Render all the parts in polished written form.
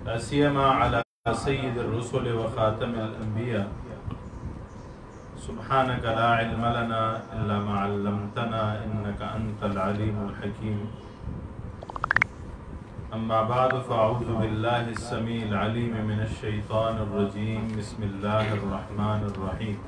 لا سيما على سيد الرسل وخاتم الأنبياء. سبحانك لا علم لنا إلا ما علمتنا إنك أنت العليم الحكيم. أما بعد فأعوذ بالله السميع العليم من الشيطان الرجيم. بسم الله الرحمن الرحيم.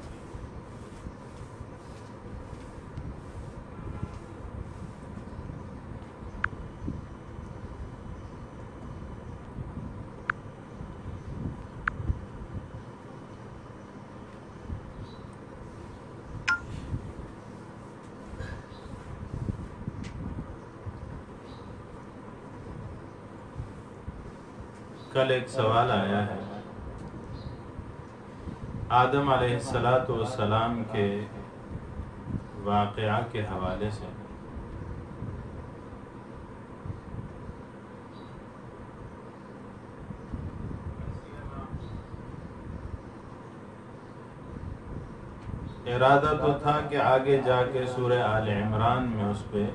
کل ایک سوال آیا ہے آدم علیہ السلام کے واقعہ کے حوالے سے. ارادہ تو تھا کہ آگے جا کے سورہ آل عمران میں اس پہ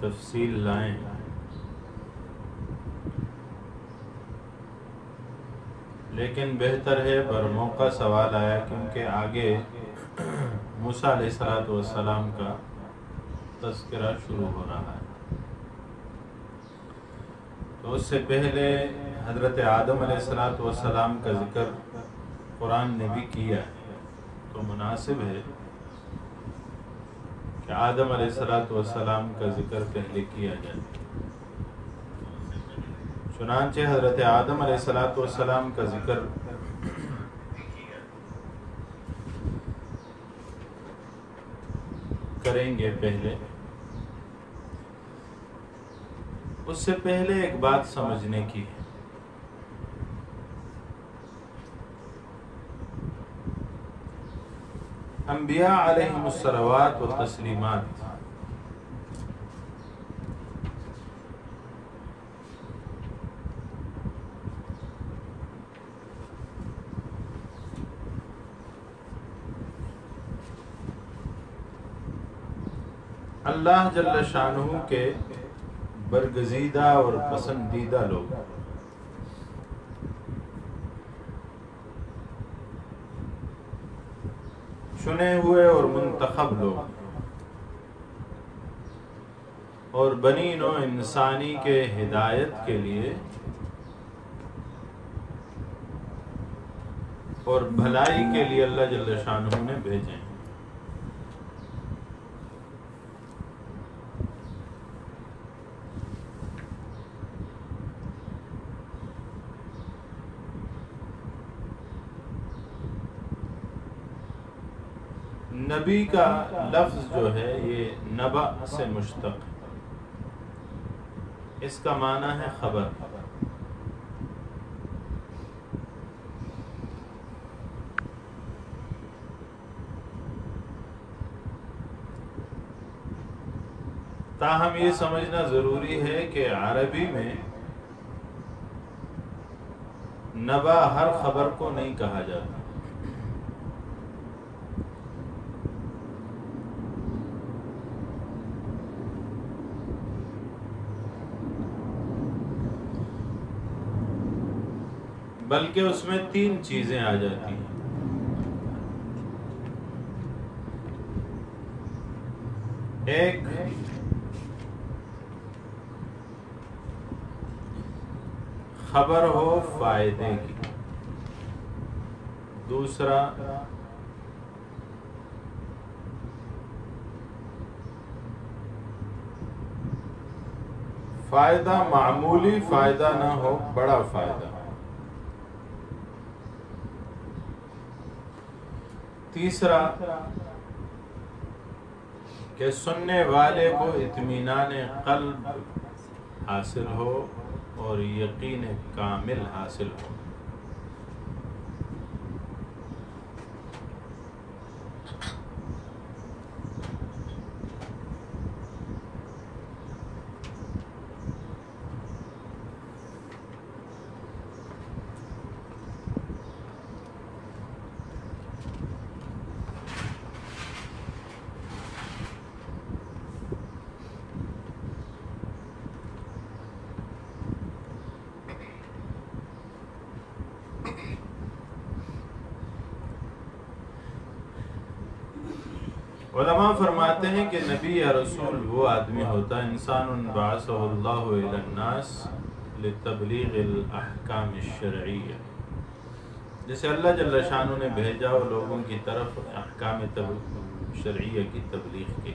تفصیل لائیں، لیکن بہتر ہے برموقع سوال آیا کیونکہ آگے موسیٰ علیہ السلام کا تذکرہ شروع ہو رہا ہے. تو اس سے پہلے حضرت آدم علیہ السلام کا ذکر قرآن نے بھی کیا ہے، تو مناسب ہے کہ آدم علیہ السلام کا ذکر پہلے کیا جائے. چنانچہ حضرت آدم علیہ السلام کا ذکر کریں گے پہلے. اس سے پہلے ایک بات سمجھنے کی ہے. انبیاء علیہم الصلوات و تسلیمات اللہ جل شانہ کے برگزیدہ اور پسندیدہ لوگ، چنے ہوئے اور منتخب لوگ، اور بنی نوع انسانی کے ہدایت کے لیے اور بھلائی کے لیے اللہ جل شانہ نے بھیجے. نبی کا لفظ جو ہے یہ نبأ سے مشتق ہے. اس کا معنی ہے خبر. تاہم یہ سمجھنا ضروری ہے کہ عربی میں نبأ ہر خبر کو نہیں کہا جاتا. بلکہ اس میں 3 چیزیں آ جاتی ہیں. ایک خبر ہو فائدے کی. دوسرا فائدہ معمولی فائدہ نہ ہو، بڑا فائدہ. تیسرا کہ سننے والے کو اطمینان قلب حاصل ہو اور یقین کامل حاصل ہو. علماء فرماتے ہیں کہ نبی یا رسول وہ آدمی ہوتا ہے انسان بعثہ اللہ الی الناس لتبلیغ الاحکام الشرعیہ، جسے اللہ جل شانہ نے بھیجا وہ لوگوں کی طرف احکام شرعیہ کی تبلیغ کی۔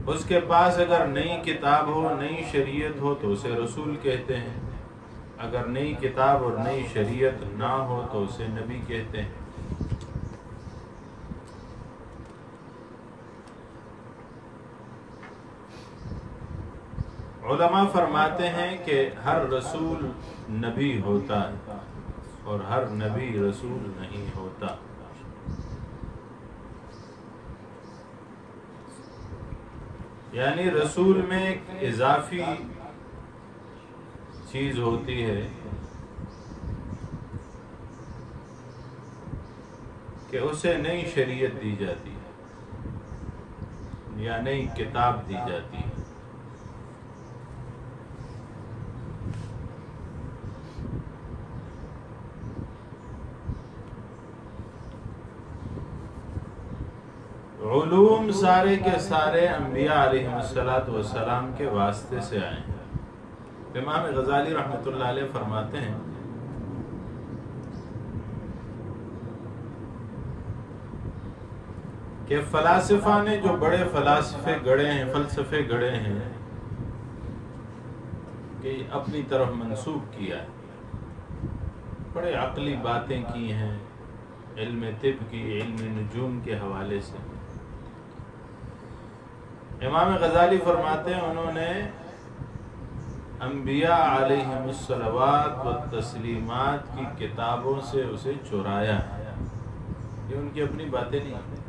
اس کے پاس اگر نئی کتاب ہو، نئی شریعت ہو تو اسے رسول کہتے ہیں، اگر نئی کتاب اور نئی شریعت نہ ہو تو اسے نبی کہتے ہیں۔ علماء فرماتے ہیں کہ ہر رسول نبی ہوتا ہے اور ہر نبی رسول نہیں ہوتا۔ یعنی رسول میں ایک اضافی چیز ہوتی ہے کہ اسے نئی شریعت دی جاتی ہے یا نئی کتاب دی جاتی ہے۔ علوم سارے کے سارے انبیاء علیہ السلام کے واسطے سے آئے ہیں۔ امام غزالی رحمۃ اللہ علیہ فرماتے ہیں کہ فلاسفہ نے جو بڑے فلسفے گڑے ہیں کہ اپنی طرف منسوب کیا ہے، بڑے عقلی باتیں کی ہیں، علم طب کی، علم نجوم کے حوالے سے۔ امام غزالی فرماتے ہیں انہوں نے انبیاء علیہم الصلوات و تسلیمات کی کتابوں سے اسے چرایا ہے، یہ ان کی اپنی باتیں نہیں ہیں۔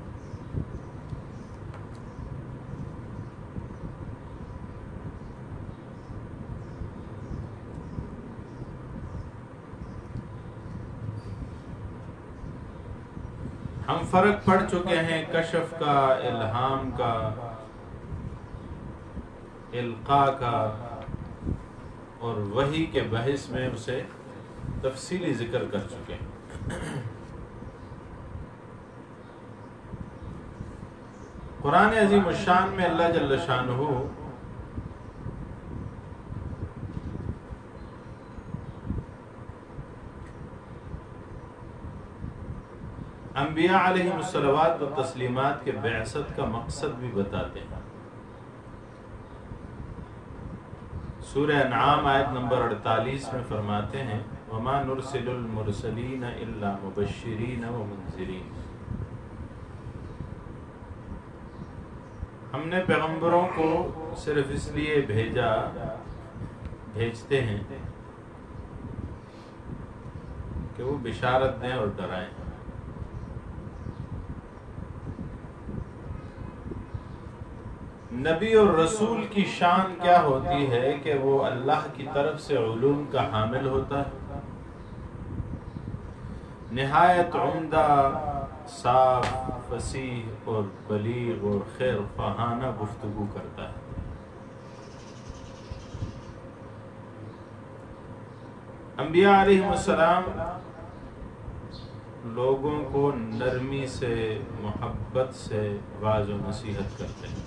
ہم فرق پڑھ چکے ہیں کشف کا، الہام کا، القاء کا، اور وحی کے بحث میں اسے تفصیلی ذکر کر چکے ہیں۔ قرآن عظیم الشان میں اللہ جل شانہ انبیاء علیہ الصلوات و تسلیمات کے بعثت کا مقصد بھی بتاتے ہیں۔ سورہ انعام آیت نمبر 48 میں فرماتے ہیں وَمَا نُرْسِلُ الْمُرْسَلِينَ إِلَّا مُبَشِّرِينَ وَمُنذِرِينَ، ہم نے پیغمبروں کو صرف اس لیے بھیجتے ہیں کہ وہ بشارت دیں اور ڈرائیں۔ نبی اور رسول کی شان کیا ہوتی ہے کہ وہ اللہ کی طرف سے علوم کا حامل ہوتا ہے، نہایت عمدہ، صاف، فصیح اور بلیغ اور خیر خواہانہ گفتگو کرتا ہے۔ انبیاء علیہ السلام لوگوں کو نرمی سے، محبت سے واعظ و نصیحت کرتے ہیں،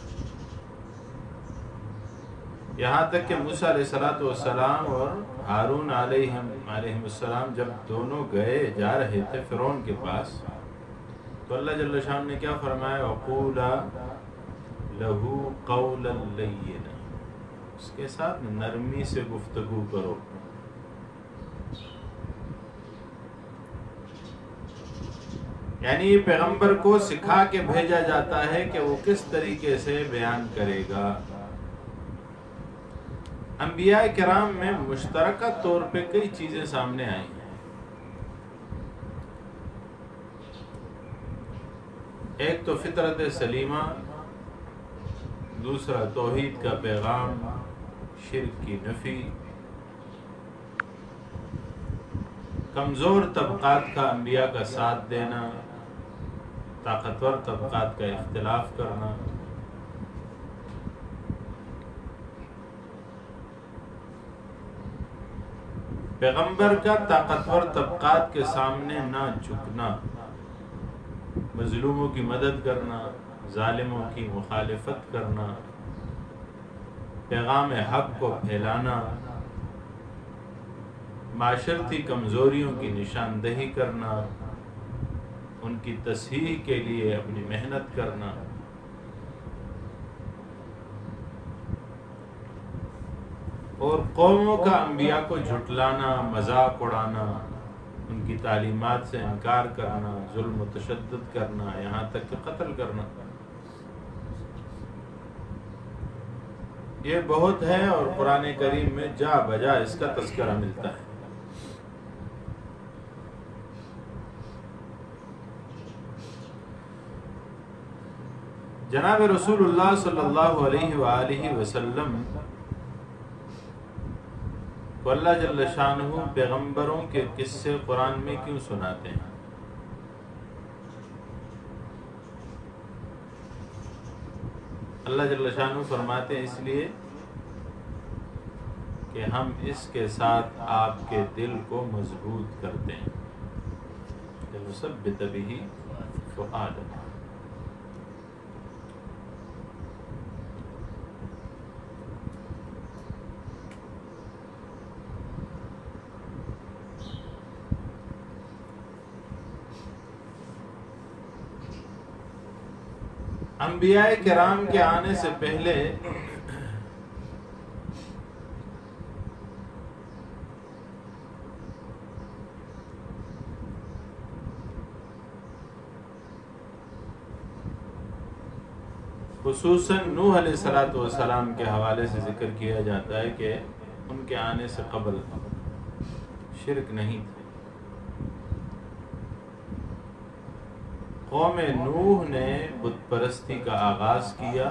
یہاں تک کہ موسیٰ علیہ السلام اور ہارون علیہ السلام جب دونوں جا رہے تھے فرعون کے پاس، تو اللہ جل شانہ نے کیا فرمایا وَقُولَا لَهُ قَوْلًا لَيِّنًا، اس کے ساتھ نرمی سے گفتگو کرو۔ یعنی یہ پیغمبر کو سکھا کے بھیجا جاتا ہے کہ وہ کس طریقے سے بیان کرے گا۔ انبیاء کرام میں مشترکہ طور پہ کئی چیزیں سامنے آئی ہیں۔ ایک تو فطرت سلیمہ، دوسرا توحید کا پیغام، شرک کی نفی، کمزور طبقات کا انبیاء کا ساتھ دینا، طاقتور طبقات کا اختلاف کرنا، پیغمبر کا طاقتور طبقات کے سامنے نہ جھکنا، مظلوموں کی مدد کرنا، ظالموں کی مخالفت کرنا، پیغام حق کو پھیلانا، معاشرتی کمزوریوں کی نشاندہی کرنا، ان کی تصحیح کے لیے اپنی محنت کرنا، اور قوموں کا انبیاء کو جھٹلانا، مذاق اڑانا، ان کی تعلیمات سے انکار کرنا، ظلم و تشدد کرنا، یہاں تک کہ قتل کرنا، یہ بہت ہے، اور قرآن کریم میں جا بجا اس کا تذکرہ ملتا ہے۔ جناب رسول اللہ صلی اللہ علیہ وآلہ وسلم کو اللہ جل شانہ پیغمبروں کے قصے قرآن میں کیوں سناتے ہیں؟ اللہ جل شانہ فرماتے ہیں اس لیے کہ ہم اس کے ساتھ آپ کے دل کو مضبوط کرتے ہیں، لنثبت بہ فؤادک۔ انبیاء کرام کے آنے سے پہلے خصوصاً نوح علیہ السلام کے حوالے سے ذکر کیا جاتا ہے کہ ان کے آنے سے قبل شرک نہیں تھا۔ قوم نوح نے بت پرستی کا آغاز کیا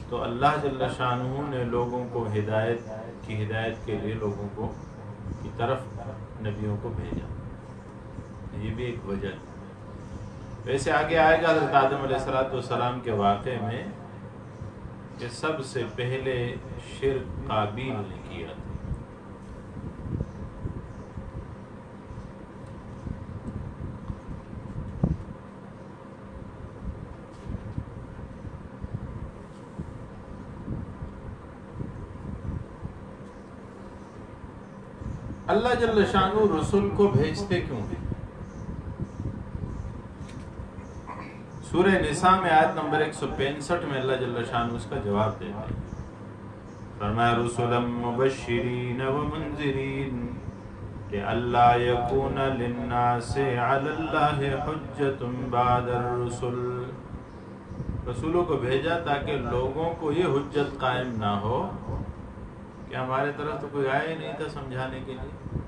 تو اللہ جل شانہ نے لوگوں کو ہدایت کے لیے لوگوں کو کی طرف نبیوں کو بھیجا، یہ بھی ایک وجہ ہے۔ ویسے آگے آئے گا حضرت آدم علیہ السلام کے واقعے میں کہ سب سے پہلے شرک قابیل نے کیا تھا۔ اللہ جل شانہ رسول کو بھیجتے کیوں ہیں؟ سورہ نساء میں آیت نمبر 165 میں اللہ جل شانہ اس کا جواب دیتے ہیں، فرمایا رسلا مبشرین ومنذرین لئلا یکون للناس علی اللہ حجۃ بعد الرسل۔ رسولوں کو بھیجا تاکہ لوگوں کو یہ حجت قائم نہ ہو کہ ہمارے طرف تو کوئی آیا ہی نہیں تھا سمجھانے کے لیے۔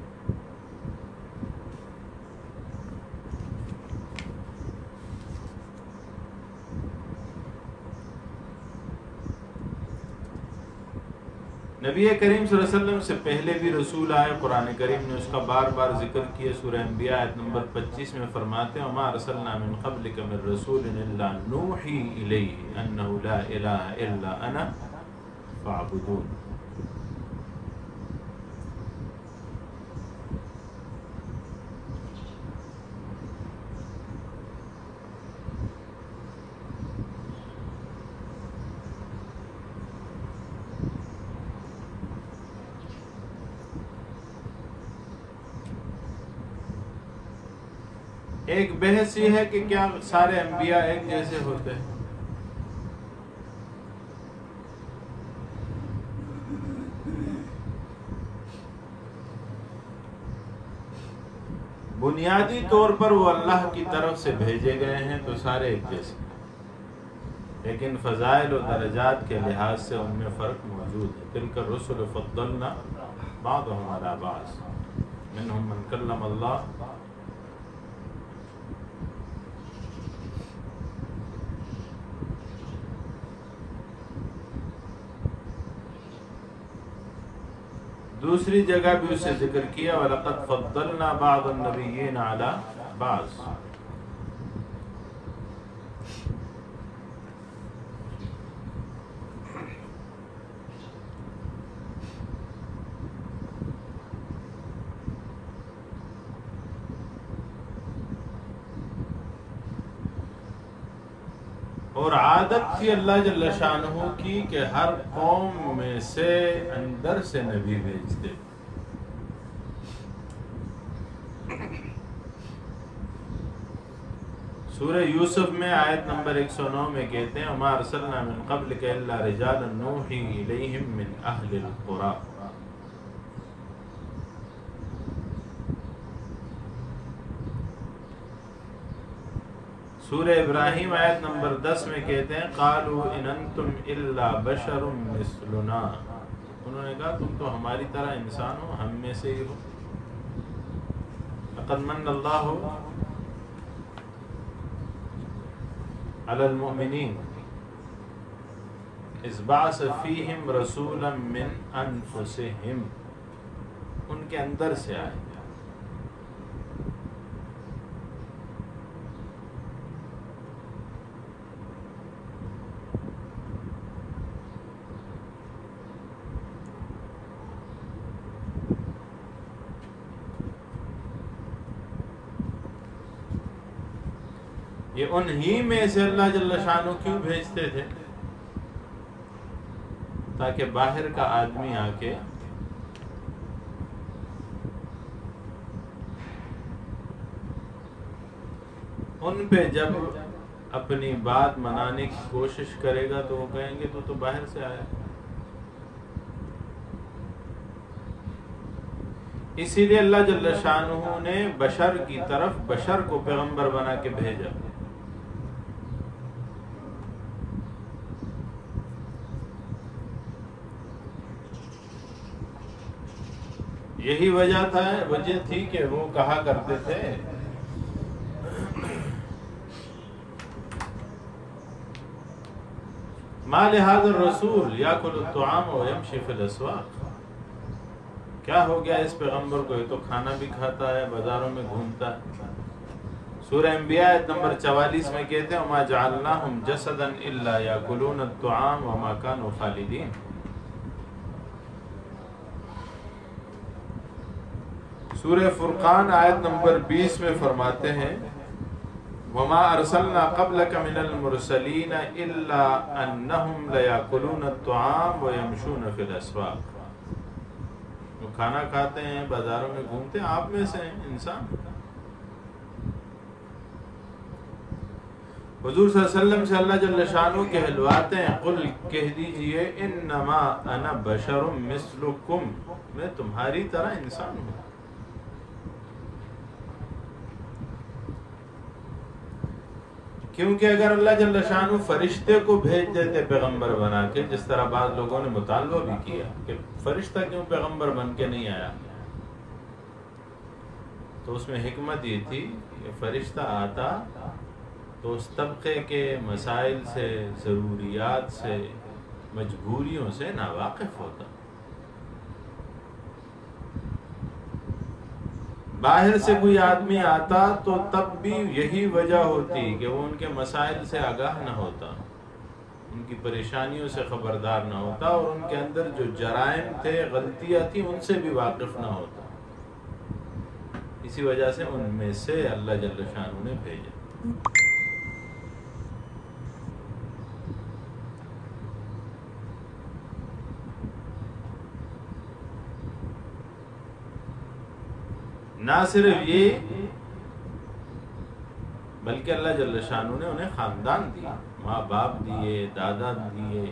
نبی کریم صلی اللہ علیہ وسلم سے پہلے بھی رسول آئے، قرآن کریم نے اس کا بار بار ذکر کیا۔ سورہ انبیاء آیت نمبر 25 میں فرماتے ہیں وَمَا أَرْسَلْنَا مِن قَبْلِكَ مِن رَّسُولٍ إِلَّا نُوحِي إِلَيْهِ أَنَّهُ لَا إِلَٰهَ إِلَّا أَنَا فَاعْبُدُونِ۔ ایک بحث یہ ہے کہ کیا سارے انبیاء ایک جیسے ہوتے ہیں؟ بنیادی طور پر وہ اللہ کی طرف سے بھیجے گئے ہیں تو سارے ایک جیسے، لیکن فضائل و درجات کے لحاظ سے ان میں فرق موجود ہے۔ تلک الرسل فضلنا بعضهم علی بعض منهم من کلم اللہ۔ دوسری جگہ بھی اسے ذکر کیا وَلَقَدْ فَضَّلْنَا بَعْضَ النَّبِيِّينَ عَلَى بَعْضٍ۔ اور عادت تھی اللہ جل شانہ کی کہ ہر قوم میں سے اندر سے نبی بھیجتے. سورہ یوسف میں آیت نمبر 109 میں کہتے ہیں وَمَا أَرْسَلْنَا مِن قَبْلِكَ إِلَّا رِجَالًا نُوحِي إِلَيْهِم مِّنْ أَهْلِ الْقُرَىٰ. سورہ ابراہیم آیت نمبر 10 میں کہتے ہیں قَالُوا إِنْ أَنْتُمْ إِلَّا بَشَرٌ مِثْلُنَا. انہوں نے کہا تم تو ہماری طرح انسان ہو، ہم میں سے ہی ہو. لَقَدْ مَنَّ اللَّهُ عَلَى الْمُؤْمِنِينَ إِذْ بَعَثَ فِيهِمْ رَسُولًا مِّنْ أَنفُسِهِمْ. ان کے اندر سے آئے. یہ انہی میں سے اللہ جل شانہ کیوں بھیجتے تھے؟ تاکہ باہر کا آدمی آ کے ان پہ جب اپنی بات منانے کی کوشش کرے گا تو وہ کہیں گے تو باہر سے آیا. اسی لیے اللہ جل شانہ نے بشر کی طرف بشر کو پیغمبر بنا کے بھیجا. یہی وجہ تھی کہ وہ کہا کرتے تھے ما لهذا الرسول یاکل الطعام ویمشی فی الاسواق. کیا ہو گیا اس پیغمبر کو، یہ تو کھانا بھی کھاتا ہے، بازاروں میں گھومتا ہے. سورہ انبیاء آیت نمبر 44 میں کہتے ہیں وما جعلناہم جسدا الا یاکلون الطعام وما كانوا خالدین. سورہ فرقان آیت نمبر 20 میں فرماتے ہیں وَمَا أَرْسَلْنَا قَبْلَكَ مِنَ الْمُرْسَلِينَ إِلَّا أَنَّهُمْ لَيَأْكُلُونَ الطَّعَامَ وَيَمْشُونَ فِي الْأَسْوَاقِ. وہ کھانا کھاتے ہیں، بازاروں میں گھومتے ہیں، آپ میں سے ہیں انسان. حضور صلی اللہ علیہ وسلم سے اللہ جل شانہ کہلواتے ہیں قل کہہ دیجئے انما انا بشر مثلکم، میں تمہاری طرح انسان ہوں. کیونکہ اگر اللہ جل شانہ فرشتے کو بھیج دیتے پیغمبر بنا کے، جس طرح بعض لوگوں نے مطالبہ بھی کیا کہ فرشتہ کیوں پیغمبر بن کے نہیں آیا، تو اس میں حکمت یہ تھی کہ فرشتہ آتا تو اس طبقے کے مسائل سے، ضروریات سے، مجبوریوں سے ناواقف ہوتا. باہر سے کوئی آدمی آتا تو تب بھی یہی وجہ ہوتی کہ وہ ان کے مسائل سے آگاہ نہ ہوتا، ان کی پریشانیوں سے خبردار نہ ہوتا، اور ان کے اندر جو جرائم تھے، غلطیاں تھیں، ان سے بھی واقف نہ ہوتا. اسی وجہ سے ان میں سے اللہ جل شانہ نے بھیجا. نہ صرف یہ بلکہ اللہ جل شانہ نے انہیں خاندان دیے، ماں باپ دیے، دادا دیے،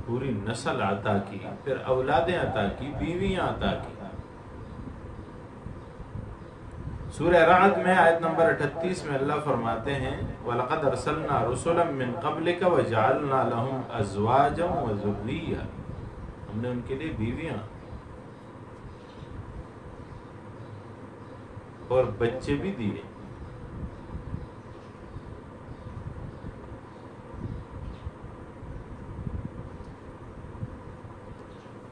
پوری نسل عطا کی، پھر اولادیں عطا کی، بیویاں عطا کی. سورہ رعد میں آیت نمبر 38 میں اللہ فرماتے ہیں وَلَقَدْ أَرْسَلْنَا رُسُلًا مِّن قَبْلِكَ وَجَعَلْنَا لَهُمْ أَزْوَاجًا وَذُرِّيَّةً. ہم نے ان کے لیے بیویاں اور بچے بھی دیے.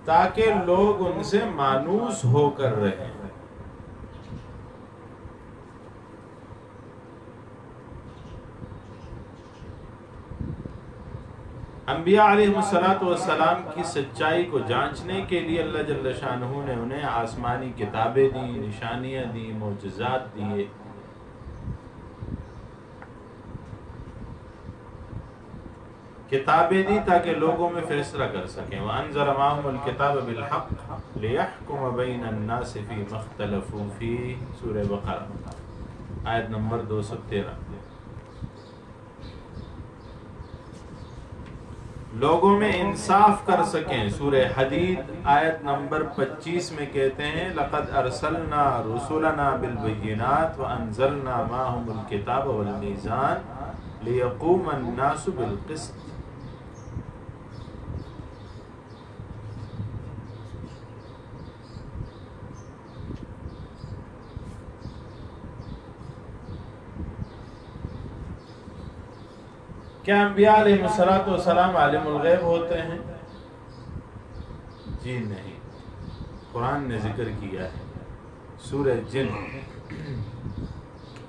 تاکہ لوگ ان سے مانوس ہو کر رہیں. انبیاء علیہ السلام کی سچائی کو جانچنے کے لیے اللہ جل شانہ نے انہیں آسمانی کتابیں دی، نشانیاں دی، معجزات دیے. کتابیں دی تاکہ لوگوں میں فیصلہ کر سکیں. وَأَنزَلَ مَعَهُمُ الْكِتَابَ بِالْحَقِّ لِيَحْكُمَ بَيْنَ النَّاسِ فِي مَا اخْتَلَفُوا فِيهِ. سورہ بقرہ آیت نمبر 213. لوگوں میں انصاف کر سکیں. سورہ حدید آیت نمبر 25 میں کہتے ہیں لَقَدْ أَرْسَلْنَا رُسُلَنَا بِالْبَيِّنَاتِ وَأَنزَلْنَا مَعَهُمُ الْكِتَابَ وَالْمِيزَانَ لِيَقُومَ النَّاسُ بِالْقِسْطِ. کیا انبیاء علیہ السلام عالم الغیب ہوتے ہیں؟ جی نہیں. قرآن نے ذکر کیا ہے سورہ جن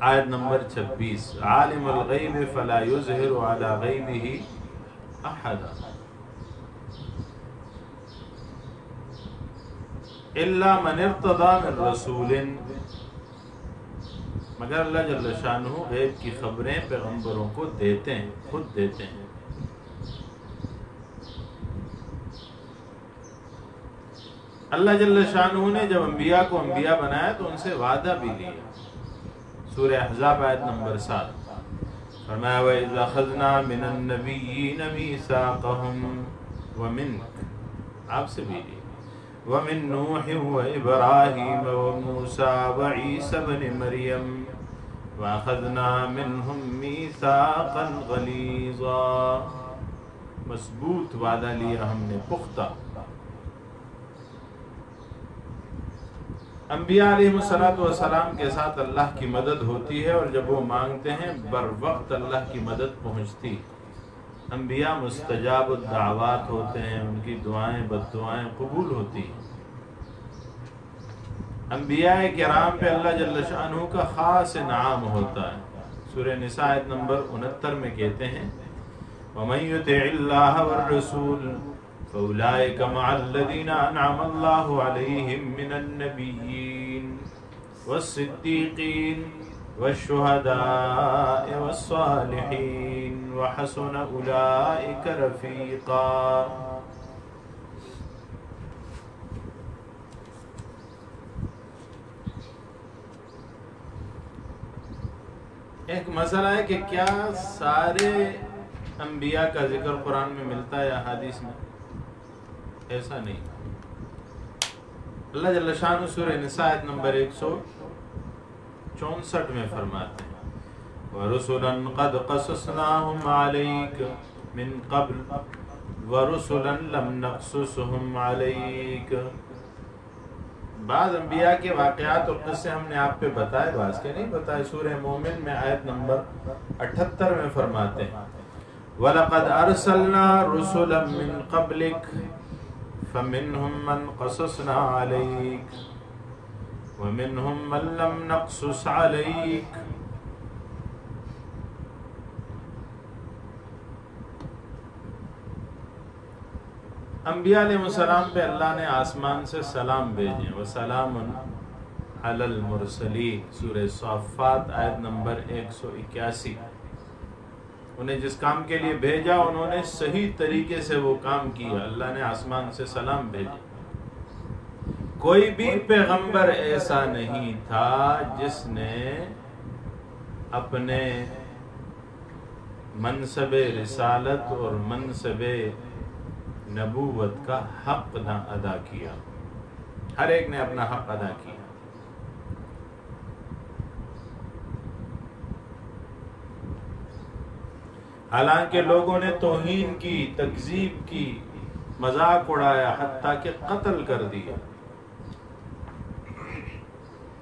آیت نمبر 26 عالم الغیب فلا یظہر علی غیبہ احدا الا من ارتضی من رسول. مگر اللہ جل شانہ غیب کی خبریں پیغمبروں کو دیتے ہیں، خود دیتے ہیں. اللہ جل شانہ نے جب انبیاء کو انبیاء بنایا تو ان سے وعدہ بھی لیا. سورہ احزاب آیت نمبر 7 فرمایا وَإِذْ أَخَذْنَا مِنَ النَّبِيِّينَ مِيثَاقَهُمْ وَمِنْكَ، آپ سے بھی لیا، وَمِن نُوحٍ وَإِبْرَاهِيمَ وَمُوسَى وَعِيسَى ابْنِ مَرْيَمَ وَأَخَذْنَا مِنْهُمْ مِيثَاقًا غَلِيظًا. مضبوط وعدہ لیا ہم نے، پختہ. انبیاء علیہ السلام کے ساتھ اللہ کی مدد ہوتی ہے، اور جب وہ مانگتے ہیں بر وقت اللہ کی مدد پہنچتی. انبیاء مستجاب الدعوات ہوتے ہیں، ان کی دعائیں بد دعائیں قبول ہوتی ہیں. انبیاء کرام پہ اللہ جل شانہ کا خاص انعام ہوتا ہے. سورہ نساء آیت نمبر 69 میں کہتے ہیں وَمَن يُطِعِ اللَّهَ وَالرَّسُولَ فَأُولَٰئِكَ مَعَ الَّذِينَ أَنْعَمَ اللَّهُ عَلَيْهِم مِّنَ النَّبِيِّينَ وَالصِّدِّيقِينَ وَالشُّهَدَاءِ وَالصَّالِحِينَ وَحَسُنَ أُولَٰئِكَ رَفِيقًا. ایک مسئلہ ہے کہ کیا سارے انبیاء کا ذکر قرآن میں ملتا ہے یا حدیث میں؟ ایسا نہیں. اللہ جل شانہ سورہ نساء آیت نمبر 164 میں فرماتے ہیں وَرُسُلًا قَدْ قَصَصْنَاهُمْ عَلَيْكَ مِن قَبْلُ وَرُسُلًا لَمْ نَقْصُصْهُمْ عَلَيْكَ. بعض انبیاء کے واقعات اور قصے ہم نے آپ پہ بتائے، بعض کے نہیں بتائے. سورہ مومن میں آیت نمبر 78 میں فرماتے ہیں وَلَقَدْ أَرْسَلْنَا رُسُلًا مِّن قَبْلِكَ فَمِنْهُمْ مَنْ قَصَصْنَا عَلَيْكَ وَمِنْهُمْ مَنْ لَمْ نَقْصُصْ عَلَيْكَ. انبیاء علیہ السلام پہ اللہ نے آسمان سے سلام بھیجے. وَسَلَامٌ عَلَى الْمُرْسَلِينَ سورہ صافات آیت نمبر 181. انہیں جس کام کے لیے بھیجا انہوں نے صحیح طریقے سے وہ کام کیا. اللہ نے آسمان سے سلام بھیجے. کوئی بھی پیغمبر ایسا نہیں تھا جس نے اپنے منصب رسالت اور منصب نبوت کا حق نہ ادا کیا. ہر ایک نے اپنا حق ادا کیا. حالانکہ لوگوں نے توہین کی، تکذیب کی، مذاق اڑایا، حتیٰ کہ قتل کر دیا.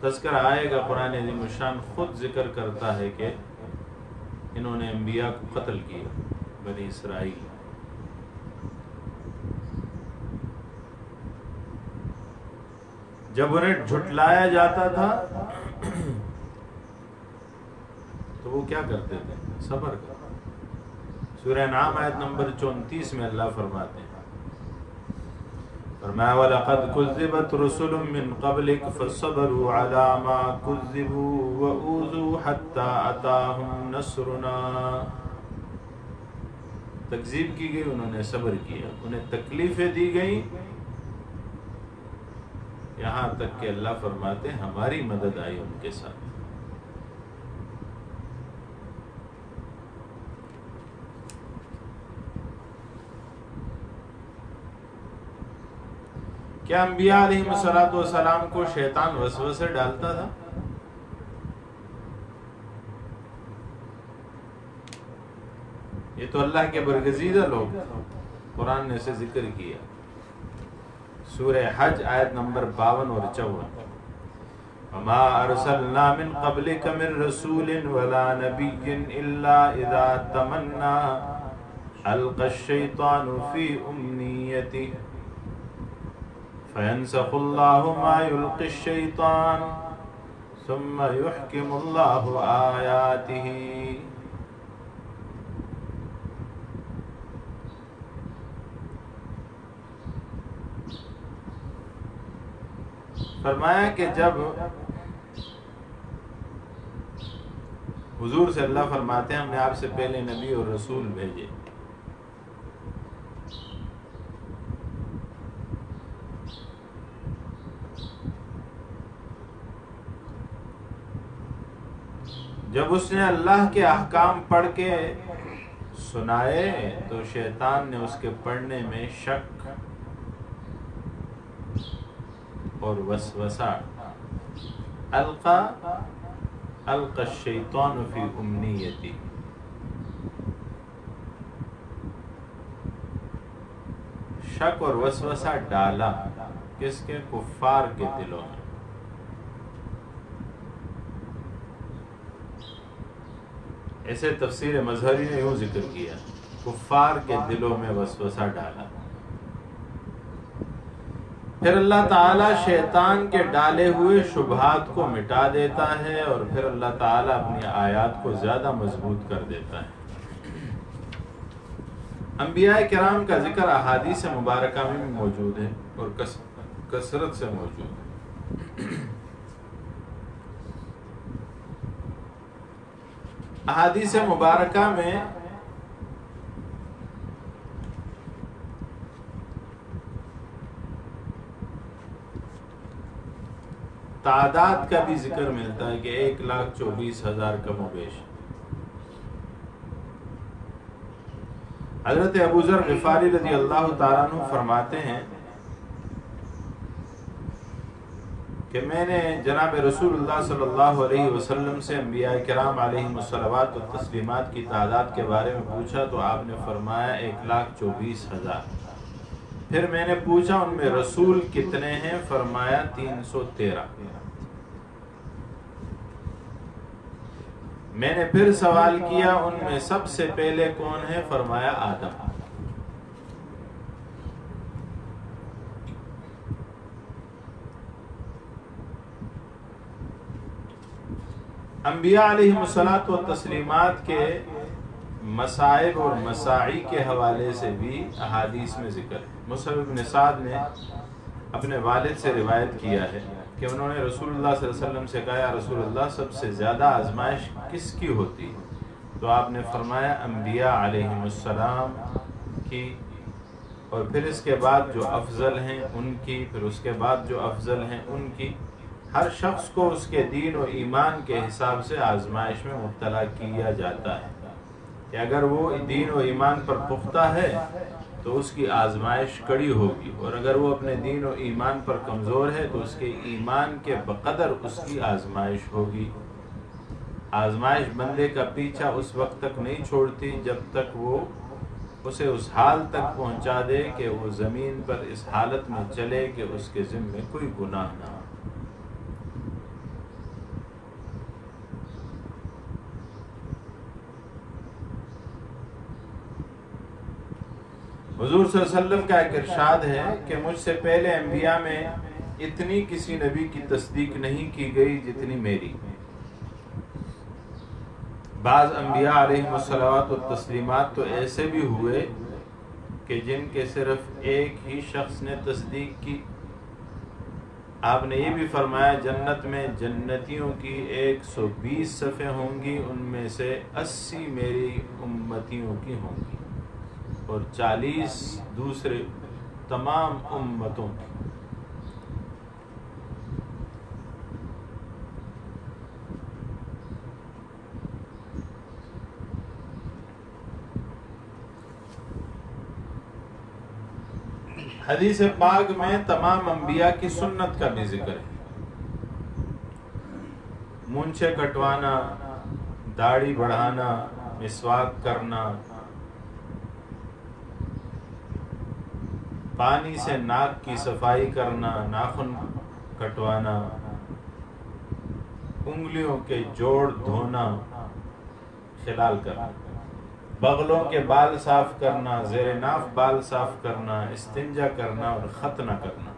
تذکرہ آئے گا، قرآن عظیم الشان خود ذکر کرتا ہے کہ انہوں نے انبیاء کو قتل کیا، بنی اسرائیل. جب انہیں جھٹلایا جاتا تھا تو وہ کیا کرتے تھے؟ صبر کرتے. سورہ انعام آیت نمبر 34 میں اللہ فرماتے ہیں فرمایا وَلَقَدْ كُذِّبَتْ رُسُلٌ مِّن قَبْلِكَ فَصَبَرُوا عَلَى مَا كُذِّبُوا وَأُوذُوا حَتَّى أَتَاهُمْ نَصْرُنَا. تکذیب کی گئی انہوں نے صبر کیا، انہیں تکلیفیں دی گئیں، یہاں تک کہ اللہ فرماتے ہیں ہماری مدد آئی ان کے ساتھ۔ کیا انبیاء علیہ السلام کو شیطان وسوسے ڈالتا تھا؟ یہ تو اللہ کے برگزیدہ لوگ، قرآن نے اسے ذکر کیا، سورہ حج آیت نمبر 52 اور 54۔ وما ارسلنا من قبلك من رسول ولا نبي الا اذا تمنى القى الشيطان في امنيته فينسخ الله ما يلقي الشيطان ثم يحكم الله آياته۔ فرمایا کہ جب حضور سے اللہ فرماتے ہیں ہم نے آپ سے پہلے نبی اور رسول بھیجے، جب اس نے اللہ کے احکام پڑھ کے سنائے تو شیطان نے اس کے پڑھنے میں شک اور وسوسہ، القى الشیطان فی امنیتی، شک اور وسوسہ ڈالا کس کے؟ کفار کے دلوں میں۔ ایسے تفسیر مظہری نے یوں ذکر کیا، کفار کے دلوں میں وسوسہ ڈالا۔ پھر اللہ تعالیٰ شیطان کے ڈالے ہوئے شبہات کو مٹا دیتا ہے اور پھر اللہ تعالیٰ اپنی آیات کو زیادہ مضبوط کر دیتا ہے۔ انبیاء کرام کا ذکر احادیث مبارکہ میں بھی موجود ہے اور کثرت سے موجود ہے۔ احادیث مبارکہ میں تعداد کا بھی ذکر ملتا ہے کہ 1,24,000 کم و بیش۔ حضرت ابو ذر غفاری رضی اللہ تعالیٰ عنہ فرماتے ہیں کہ میں نے جناب رسول اللہ صلی اللہ علیہ وسلم سے انبیاء کرام علیہم الصلوات و تسلیمات کی تعداد کے بارے میں پوچھا تو آپ نے فرمایا 1,24,000۔ پھر میں نے پوچھا ان میں رسول کتنے ہیں؟ فرمایا 313۔ میں نے پھر سوال کیا ان میں سب سے پہلے کون ہے؟ فرمایا آدم۔ انبیاء علیہم الصلاۃ والتسلیمات کے مصائب اور مساعی کے حوالے سے بھی احادیث میں ذکر ہے۔ مصعب بن سعد نے اپنے والد سے روایت کیا ہے کہ انہوں نے رسول اللہ صلی اللہ علیہ وسلم سے کہا یا رسول اللہ سب سے زیادہ آزمائش کس کی ہوتی ہے؟ تو آپ نے فرمایا انبیاء علیہم السلام کی، اور پھر اس کے بعد جو افضل ہیں ان کی، پھر اس کے بعد جو افضل ہیں ان کی۔ ہر شخص کو اس کے دین و ایمان کے حساب سے آزمائش میں مبتلا کیا جاتا ہے کہ اگر وہ دین و ایمان پر پختہ ہے تو اس کی آزمائش کڑی ہوگی، اور اگر وہ اپنے دین و ایمان پر کمزور ہے تو اس کے ایمان کے بقدر اس کی آزمائش ہوگی۔ آزمائش بندے کا پیچھا اس وقت تک نہیں چھوڑتی جب تک وہ اسے اس حال تک پہنچا دے کہ وہ زمین پر اس حالت میں چلے کہ اس کے ذمے کوئی گناہ نہ ہو۔ حضور صلی اللہ علیہ وسلم کا ایک ارشاد ہے کہ مجھ سے پہلے انبیاء میں اتنی کسی نبی کی تصدیق نہیں کی گئی جتنی میری۔ بعض انبیاء علیہم الصلوات والتسلیمات تو ایسے بھی ہوئے کہ جن کے صرف ایک ہی شخص نے تصدیق کی۔ آپ نے یہ بھی فرمایا جنت میں جنتیوں کی 120 صفیں ہوں گی، ان میں سے 80 میری امتیوں کی ہوں گی۔ اور 40 دوسرے تمام امتوں کی۔ حدیث پاک میں تمام انبیاء کی سنت کا بھی ذکر ہے۔ مونچھیں کٹوانا، داڑھی بڑھانا، مسواک کرنا، پانی سے ناک کی صفائی کرنا، ناخن کٹوانا، انگلیوں کے جوڑ دھونا، خلال کرنا، بغلوں کے بال صاف کرنا، زیر ناف بال صاف کرنا، استنجا کرنا اور ختنہ کرنا۔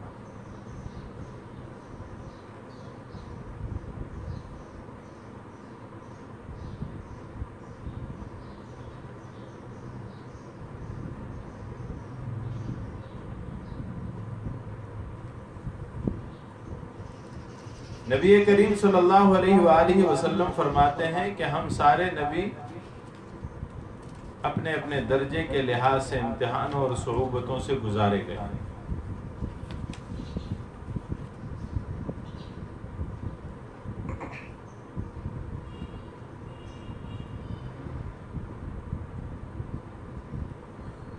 نبی کریم صلی اللہ علیہ وآلہ وسلم فرماتے ہیں کہ ہم سارے نبی اپنے اپنے درجے کے لحاظ سے امتحانوں اور صعوبتوں سے گزارے گئے۔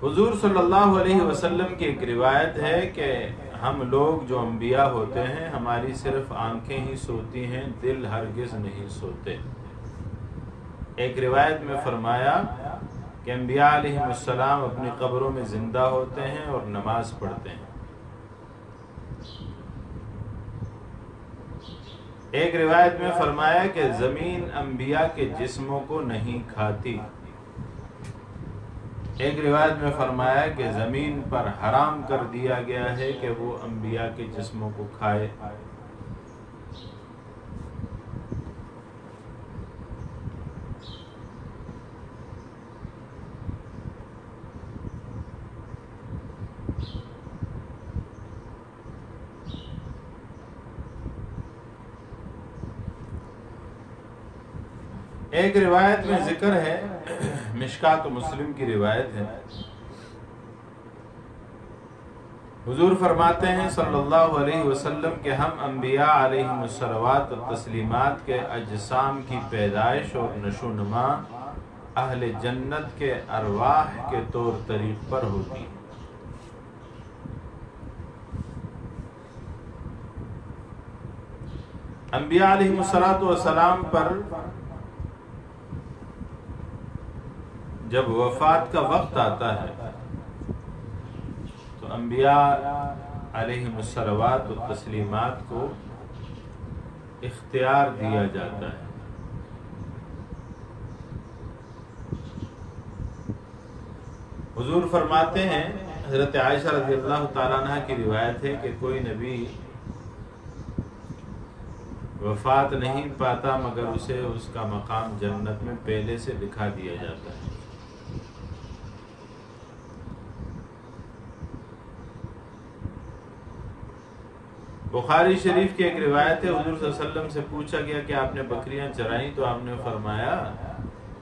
حضور صلی اللہ علیہ وسلم کی ایک روایت ہے کہ ہم لوگ جو انبیاء ہوتے ہیں ہماری صرف آنکھیں ہی سوتی ہیں، دل ہرگز نہیں سوتے۔ ایک روایت میں فرمایا کہ انبیاء علیہ السلام اپنی قبروں میں زندہ ہوتے ہیں اور نماز پڑھتے ہیں۔ ایک روایت میں فرمایا کہ زمین انبیاء کے جسموں کو نہیں کھاتی۔ ایک روایت میں فرمایا کہ زمین پر حرام کر دیا گیا ہے کہ وہ انبیاء کے جسموں کو کھائے۔ ایک روایت میں ذکر ہے، مشکات مسلم کی روایت ہے، حضور فرماتے ہیں صلی اللہ علیہ وسلم کہ ہم انبیاء علیہم الصلوات و تسلیمات کے اجسام کی پیدائش اور نشو و نما اہل جنت کے ارواح کے طور طریق پر ہوتی ہے۔ انبیاء علیہم السلام پر جب وفات کا وقت آتا ہے تو انبیاء علیہم الصلوات و تسلیمات کو اختیار دیا جاتا ہے۔ حضور فرماتے ہیں، حضرت عائشہ رضی اللہ تعالیٰ عنہ کی روایت ہے کہ کوئی نبی وفات نہیں پاتا مگر اسے اس کا مقام جنت میں پہلے سے دکھا دیا جاتا ہے۔ بخاری شریف کی ایک روایت ہے، حضور صلی اللہ علیہ وسلم سے پوچھا گیا کہ آپ نے بکریاں چرائیں تو آپ نے فرمایا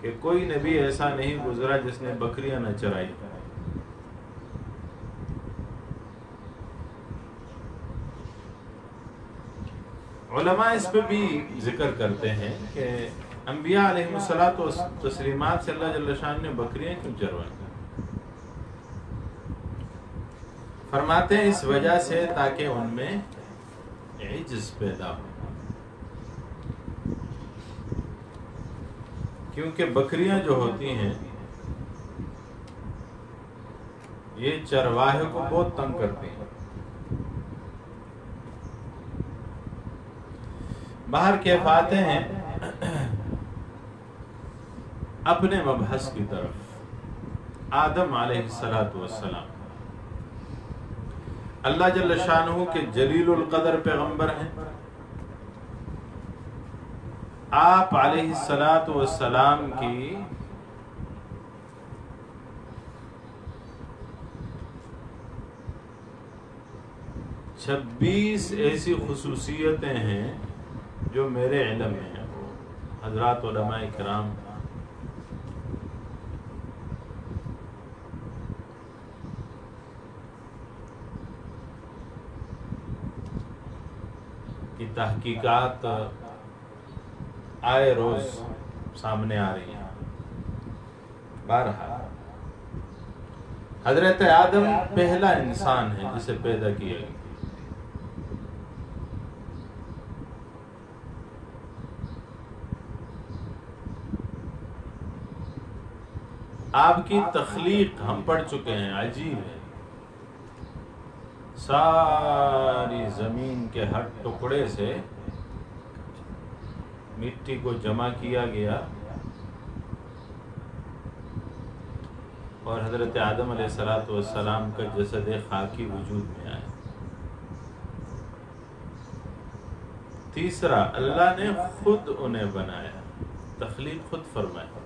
کہ کوئی نبی ایسا نہیں گزرا جس نے بکریاں نہ چرائی۔ علماء اس پہ بھی ذکر کرتے ہیں کہ انبیاء علیہم الصلوۃ والتسلیمات سے اللہ جل شان نے بکریاں کیوں چروائیں؟ فرماتے ہیں اس وجہ سے تاکہ ان میں عجز پیدا ہو، کیونکہ بکریاں جو ہوتی ہیں یہ چرواہے کو بہت تنگ کرتی ہیں۔ باہر کیف آتے ہیں اپنے مبحث کی طرف۔ آدم علیہ السلام اللہ جل شانہ کے جلیل القدر پیغمبر ہیں۔ آپ علیہ السلام کی چھبیس ایسی خصوصیتیں ہیں جو میرے علم میں ہیں۔ حضرات علماء کرام تحقیقات آئے روز سامنے آ رہی ہیں. بہرحال حضرت آدم پہلا انسان ہے جسے پیدا کیا گیا. آپ کی تخلیق ہم پڑھ چکے ہیں، عجیب ہے. ساری زمین کے ہر ٹکڑے سے مٹی کو جمع کیا گیا اور حضرت آدم علیہ السلام کا جسد خاکی وجود میں آیا. تیسرا، اللہ نے خود انہیں بنایا، تخلیق خود فرمائی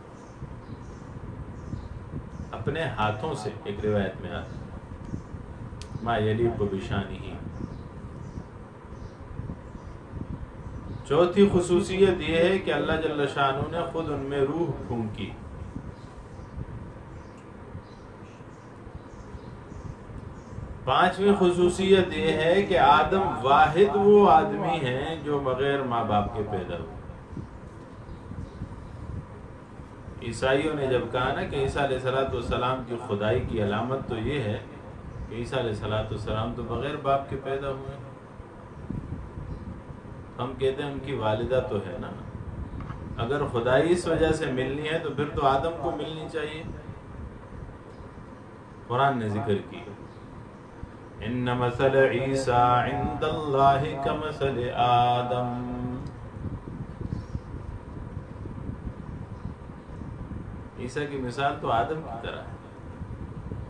اپنے ہاتھوں سے. ایک روایت میں آتا ما یلیق بشانہ. چوتھی خصوصیت یہ ہے کہ اللہ جل شانہ نے خود ان میں روح پھونکی. پانچویں خصوصیت یہ ہے کہ آدم واحد وہ آدمی ہیں جو بغیر ماں باپ کے پیدا ہوئے. عیسائیوں نے جب کہا نا کہ عیسیٰ علیہ السلام کی خدائی کی علامت تو یہ ہے کہ عیسیٰ علیہ السلام تو بغیر باپ کے پیدا ہوئے. ہم کہتے ہیں ان کی والدہ تو ہے نا. اگر خدائی اس وجہ سے ملنی ہے تو پھر تو آدم کو ملنی چاہیے. قرآن نے ذکر کی ان مثل عیسیٰ عند اللہ کمثل آدم. عیسیٰ کی مثال تو آدم کی طرح ہے،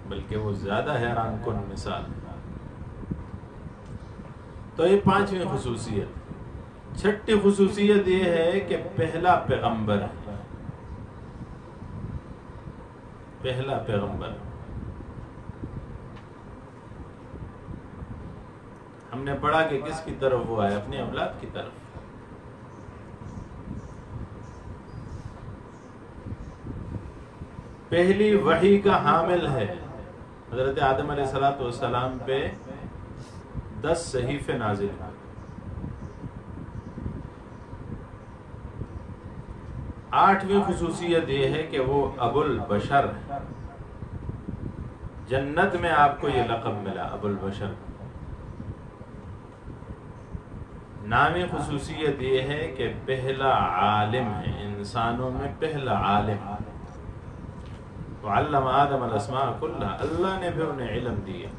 بلکہ وہ زیادہ حیران کن مثال ہے. تو یہ پانچویں خصوصیت. چھٹی خصوصیت یہ ہے کہ پہلا پیغمبر ہے. پہلا پیغمبر. ہم نے پڑھا کہ کس کی طرف وہ آئے؟ اپنی اولاد کی طرف. پہلی وحی کا حامل ہے. حضرت آدم علیہ السلام پہ 10 صحیفے نازل ہوئے. 8ویں خصوصیت یہ ہے کہ وہ ابو البشر ہے. جنت میں آپ کو یہ لقب ملا، ابو البشر. 9ویں خصوصیت یہ ہے کہ پہلا عالم ہے، انسانوں میں پہلا عالم. وعلم آدم الاسماء کلها، اللہ نے بھی انہیں علم دیا.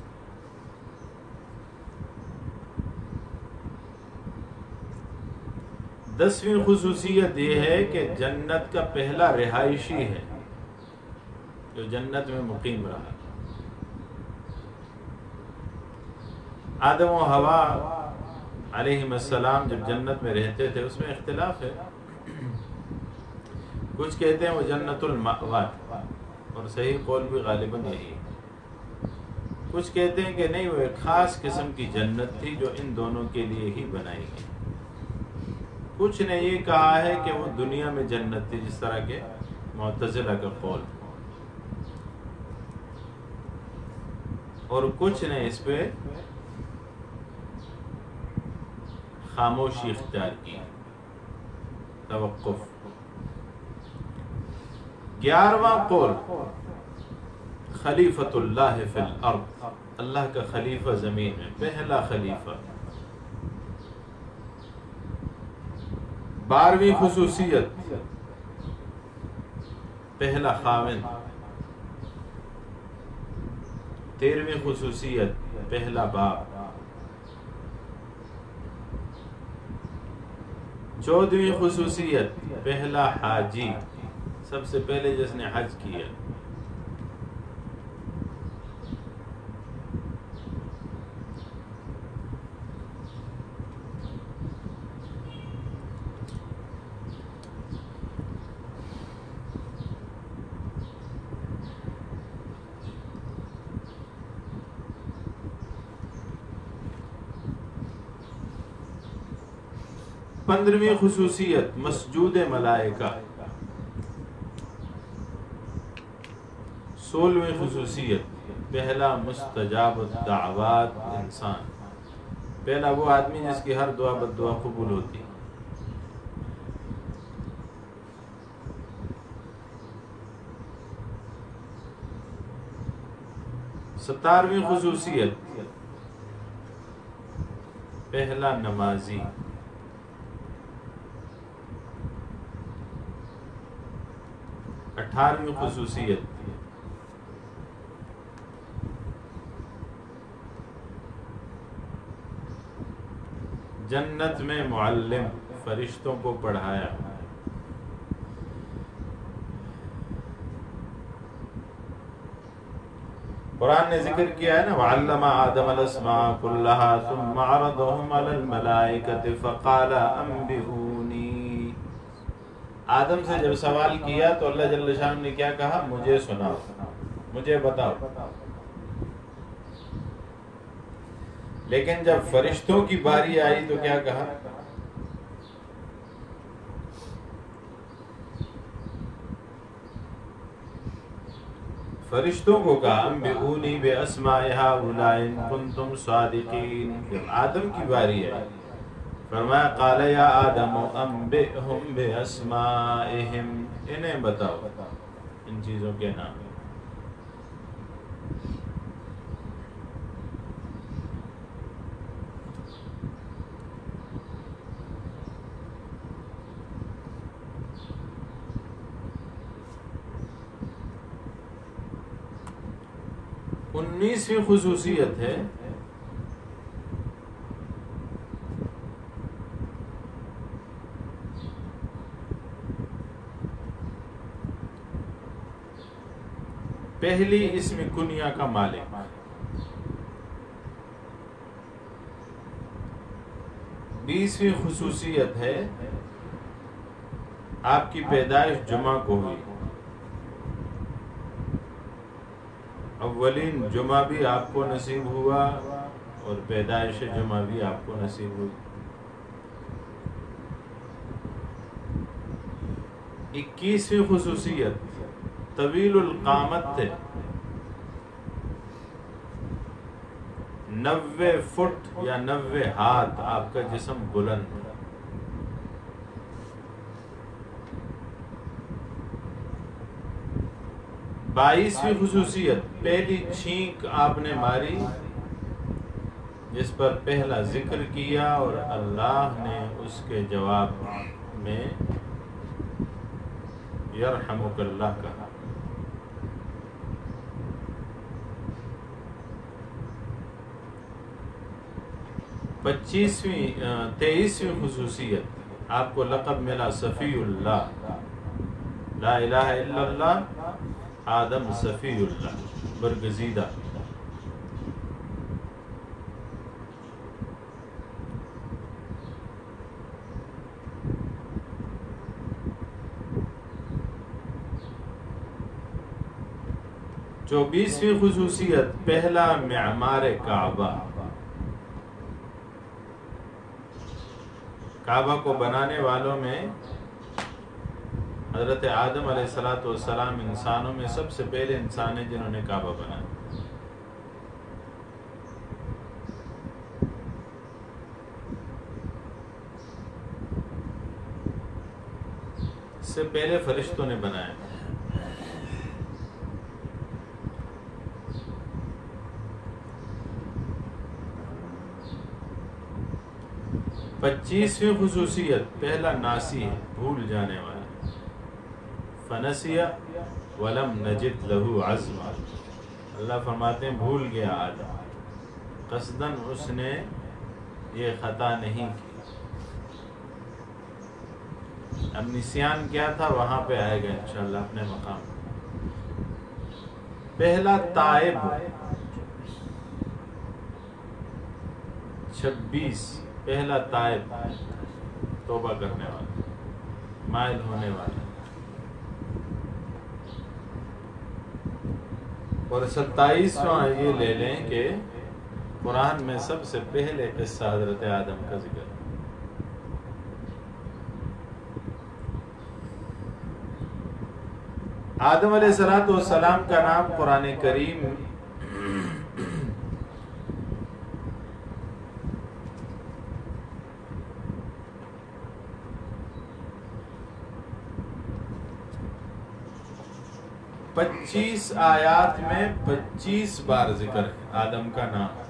دسویں خصوصیت یہ ہے کہ جنت کا پہلا رہائشی ہے جو جنت میں مقیم رہا. آدم و حوا علیہم السلام جب جنت میں رہتے تھے، اس میں اختلاف ہے. کچھ کہتے ہیں وہ جنت المأوى، اور صحیح قول بھی غالباً یہی ہے. کچھ کہتے ہیں کہ نہیں، وہ ایک خاص قسم کی جنت تھی جو ان دونوں کے لیے ہی بنائی گئی. کچھ نے یہ کہا ہے کہ وہ دنیا میں جنت تھی، جس طرح کے معتزلہ کا قول. اور کچھ نے اس پہ خاموشی اختیار کی، توقف. 11واں قول خلیفۃ اللہ فی الارض، اللہ کا خلیفہ زمین میں، پہلا خلیفہ. 12ویں خصوصیت پہلا خاوند. 13ویں خصوصیت پہلا باپ. 14ویں خصوصیت پہلا حاجی، سب سے پہلے جس نے حج کیا. 15ویں خصوصیت مسجود ملائکہ. 16ویں خصوصیت پہلا مستجاب الدعوات انسان، پہلا وہ آدمی جس کی ہر دعا بد دعا قبول ہوتی. 17ویں خصوصیت، پہلا نمازی. 18ویں خصوصیت، جنت میں معلم، فرشتوں کو پڑھایا. قرآن نے ذکر کیا ہے نا، وَعَلَّمَ آدَمَ الْأَسْمَاءَ كُلَّهَا ثُمَّ عَرَضَهُمْ عَلَى الْمَلَائِكَةِ فَقَالَ أَنبِئُونِي. آدم سے جب سوال کیا تو اللہ جل شان نے کیا کہا؟ مجھے سناؤ، مجھے بتاؤ. لیکن جب فرشتوں کی باری آئی تو کیا کہا؟ فرشتوں کو کہا انبئونی باسماء ہؤلاء ان کنتم صادقین. جب آدم کی باری ہے فرمایا قال یا آدم انبئہم باسمائہم، انہیں بتاؤ ان چیزوں کے نام. انیسویں خصوصیت ہے پہلی اسم کنیا کا مالک. بیسویں خصوصیت ہے آپ کی پیدائش جمعہ کو ہوئی. اولین جمعہ بھی آپ کو نصیب ہوا اور پیدائش جمعہ بھی آپ کو نصیب ہوئی. 21ویں خصوصیت طویل القامت تھے، 90 فٹ یا 90 ہاتھ آپ کا جسم بلند. بائیسویں خصوصیت پہلی چھینک آپ نے ماری جس پر پہلا ذکر کیا اور اللہ نے اس کے جواب میں یرحمک اللہ کہا. تیئیسویں خصوصیت آپ کو لقب ملا صفی اللہ، لا الہ الا اللہ آدم صفی اللہ برگزیدہ. چوبیسویں خصوصیت پہلا معمار کعبہ. کعبہ کو بنانے والوں میں حضرت آدم علیہ السلام انسانوں میں سب سے پہلے انسان ہیں جنہوں نے کعبہ بنایا. اس سے پہلے فرشتوں نے بنایا. پچیسویں خصوصیت پہلا ناسی ہے، بھول جانے والا. فنسیہ ولم نجد لہو عزما. اللہ فرماتے ہیں بھول گیا آدم، قصداً اس نے یہ خطا نہیں کی. اب نسیان کیا تھا وہاں پہ آئے گا انشاءاللہ اپنے مقام. پہلا تائب 26 پہلا تائب توبہ کرنے والا، مائل ہونے والا. اور 27واں یہ لے لیں کہ قرآن میں سب سے پہلے قصہ حضرت آدم کا ذکر ہے. آدم علیہ السلام کا نام قرآن کریم 25 آیات میں 25 بار ذکر ہے آدم کا نام.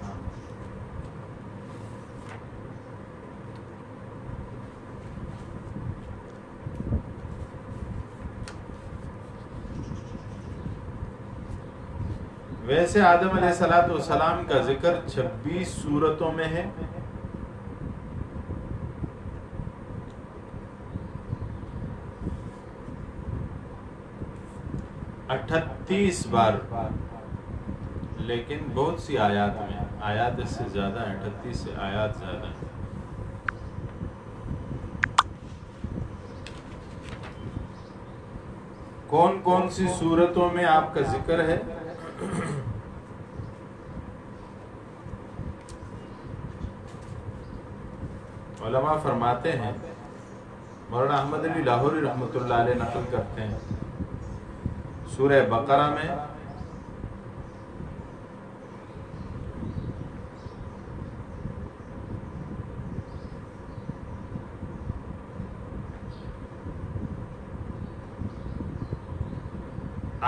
ویسے آدم علیہ السلام کا ذکر 26 سورتوں میں ہے. اٹھتیس بار، لیکن بہت سی آیات میں، آیات اس سے زیادہ ہیں، 38 سے آیات زیادہ ہیں. کون کون سی صورتوں میں آپ کا ذکر ہے؟ علماء فرماتے ہیں، مولانا احمد علی لاہوری رحمۃ اللہ علیہ نقل کرتے ہیں، سورہ بقرہ میں،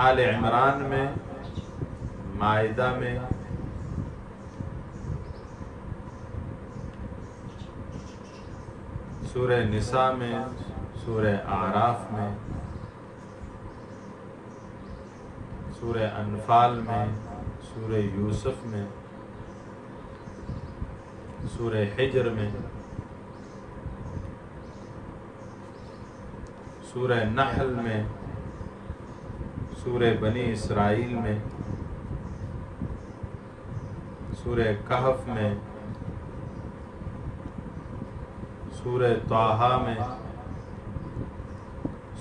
آل عمران میں، مائدہ میں، سورہ نساء میں، سورہ اعراف میں، سورہ انفال میں، سورہ یوسف میں، سورہ حجر میں، سورہ نحل میں، سورہ بنی اسرائیل میں، سورہ کہف میں، سورہ طٰہٰ میں،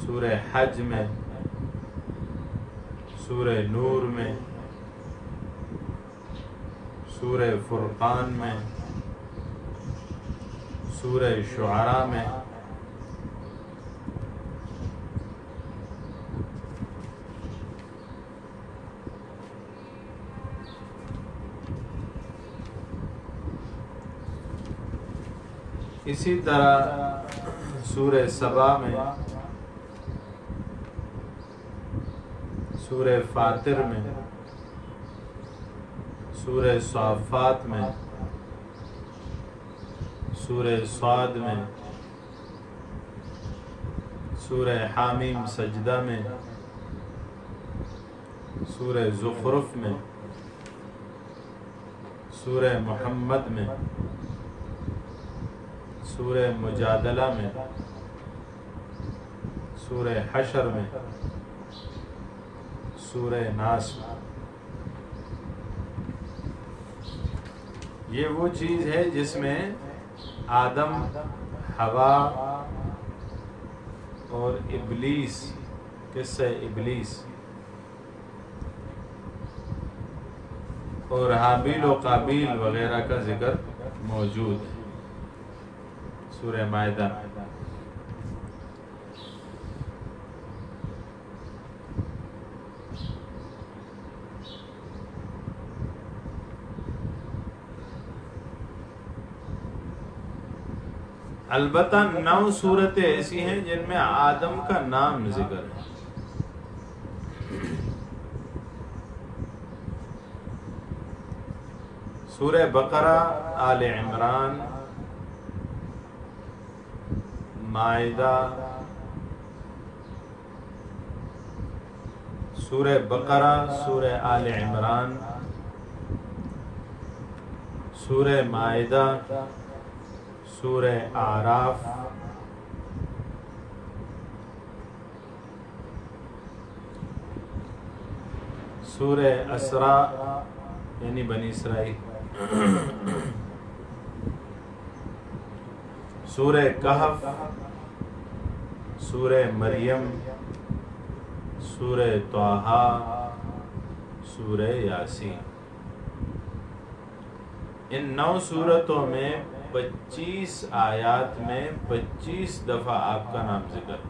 سورہ حج میں، سورہ نور میں، سورہ فرقان میں، سورہ شعراء میں، اسی طرح سورہ سبا میں، سورہ فاطر میں، سورہ صافات میں، سورہ صاد میں، سورہ حامیم سجدہ میں، سورہ زخرف میں، سورہ محمد میں، سورہ مجادلہ میں، سورہ حشر میں، سورہ ناس میں. یہ وہ چیز ہے جس میں آدم، حوا اور ابلیس، قصہ ابلیس اور حابیل و قابیل وغیرہ کا ذکر موجود ہے سورہ مائدہ. البتہ 9 صورتیں ایسی ہیں جن میں آدم کا نام ذکر ہے. سورہ بقرہ، آل عمران، مائدہ، سورہ بقرہ، سورہ آل عمران، سورہ مائدہ، سورہ اعراف، سورہ اسراء یعنی بنی اسرائیل، سورہ کہف، سورہ مریم، سورہ طٰہٰ، سورہ یاسین. ان 9 صورتوں میں 25 آیات میں 25 دفعہ آپ کا نام ذکر.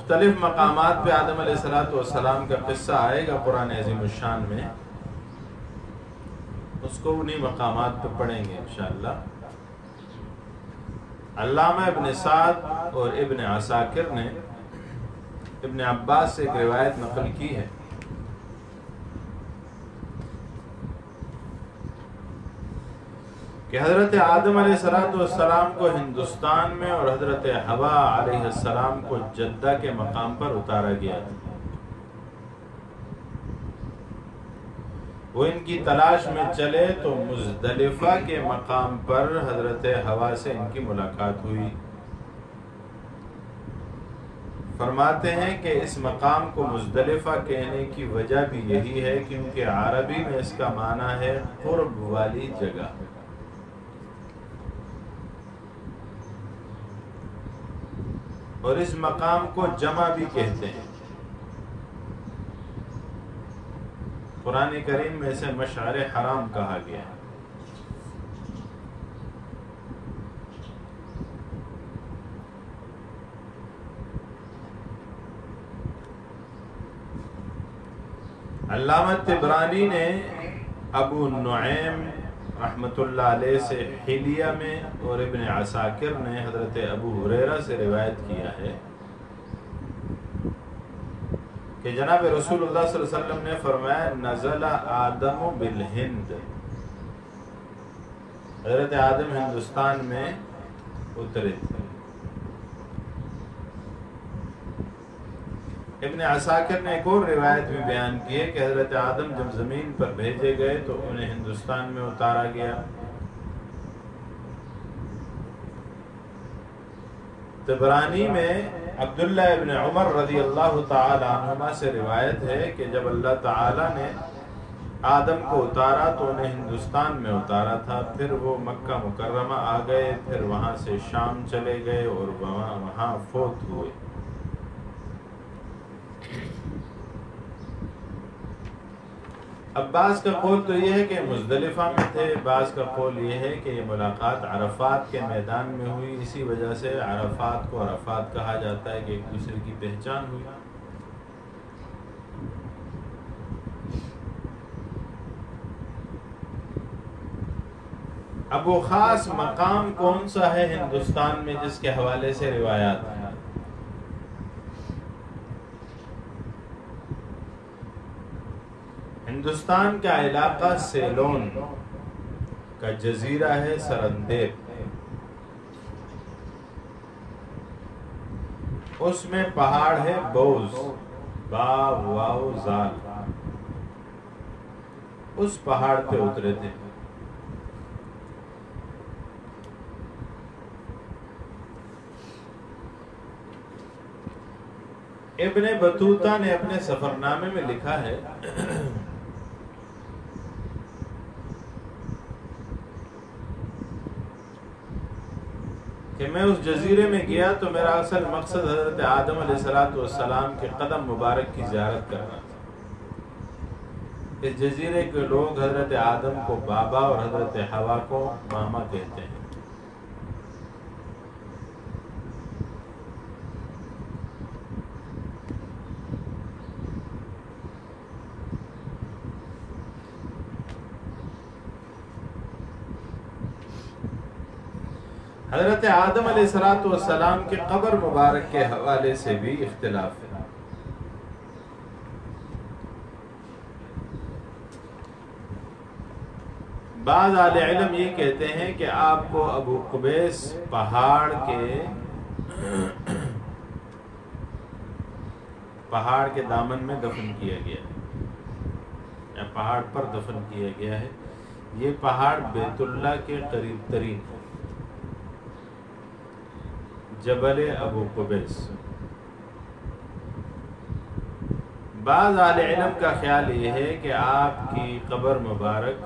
مختلف مقامات پہ آدم علیہ السلام کا قصہ آئے گا قرآن عظیم الشان میں، اس کو انہی مقامات پہ پڑھیں گے انشاءاللہ۔ علامہ ابن سعد اور ابن عساکر نے ابن عباس سے ایک روایت نقل کی ہے کہ حضرت آدم علیہ السلام کو ہندوستان میں اور حضرت حوا علیہ السلام کو جدہ کے مقام پر اتارا گیا تھا۔ وہ ان کی تلاش میں چلے تو مزدلفہ کے مقام پر حضرت حوا سے ان کی ملاقات ہوئی۔ فرماتے ہیں کہ اس مقام کو مزدلفہ کہنے کی وجہ بھی یہی ہے کیونکہ عربی میں اس کا معنی ہے قرب والی جگہ۔ اور اس مقام کو جمع بھی کہتے ہیں۔ قرآن کریم میں اسے مشعر حرام کہا گیا ہے۔ علامہ طبرانی نے ابو نعیم رحمۃ اللہ علیہ سے حلیہ میں اور ابن عساکر نے حضرت ابو ہریرہ سے روایت کیا ہے کہ جناب رسول اللہ صلی اللہ علیہ وسلم نے فرمایا نزل آدم بالہند، حضرت آدم ہندوستان میں اترے تھے۔ ابن عساکر نے ایک اور روایت بھی بیان کی ہے کہ حضرت آدم جب زمین پر بھیجے گئے تو انہیں ہندوستان میں اتارا گیا۔ طبرانی میں عبداللہ ابن عمر رضی اللہ تعالی عنہما سے روایت ہے کہ جب اللہ تعالی نے آدم کو اتارا تو انہیں ہندوستان میں اتارا تھا، پھر وہ مکہ مکرمہ آ گئے، پھر وہاں سے شام چلے گئے اور وہاں فوت ہوئے۔ اب بعض کا قول تو یہ ہے کہ مزدلفہ میں تھے، بعض کا قول یہ ہے کہ یہ ملاقات عرفات کے میدان میں ہوئی، اسی وجہ سے عرفات کو عرفات کہا جاتا ہے کہ ایک دوسرے کی پہچان ہوئی۔ اب وہ خاص مقام کون سا ہے ہندوستان میں جس کے حوالے سے روایات ہیں؟ ہندوستان کا علاقہ سیلون کا جزیرہ ہے سرندیب، اس میں پہاڑ ہے بوز، با واو زال، اس پہاڑ پہ اترے تھے۔ ابن بطوطہ نے اپنے سفرنامے میں لکھا ہے کہ میں اس جزیرے میں گیا تو میرا اصل مقصد حضرت آدم علیہ السلام کے قدم مبارک کی زیارت کرنا تھا۔ اس جزیرے کے لوگ حضرت آدم کو بابا اور حضرت حوا کو ماما کہتے ہیں۔ حضرت آدم علیہ السلام کے قبر مبارک کے حوالے سے بھی اختلاف ہے۔ بعض اہل علم یہ کہتے ہیں کہ آپ کو ابو قبیس پہاڑ کے دامن میں دفن کیا گیا ہے، یا پہاڑ پر دفن کیا گیا ہے۔ یہ پہاڑ بیت اللہ کے قریب ترین ہے، جبل ابو قبیس۔ بعض اہل علم کا خیال یہ ہے کہ آپ کی قبر مبارک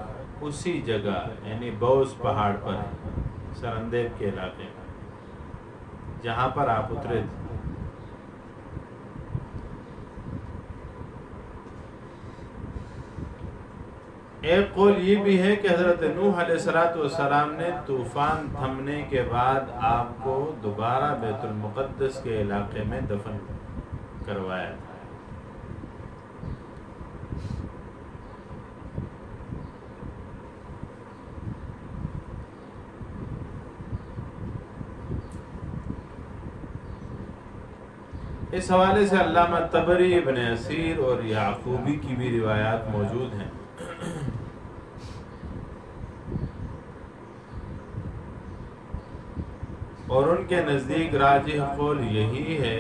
اسی جگہ یعنی بوز پہاڑ پر ہے، سرندیب کے علاقے میں، جہاں پر آپ اترے تھے۔ ایک قول یہ بھی ہے کہ حضرت نوح علیہ السلام نے طوفان تھمنے کے بعد آپ کو دوبارہ بیت المقدس کے علاقے میں دفن کروایا تھا۔ اس حوالے سے علامہ طبری، ابن اسیر اور یعقوبی کی بھی روایات موجود ہیں۔ اور ان کے نزدیک راجح قول یہی ہے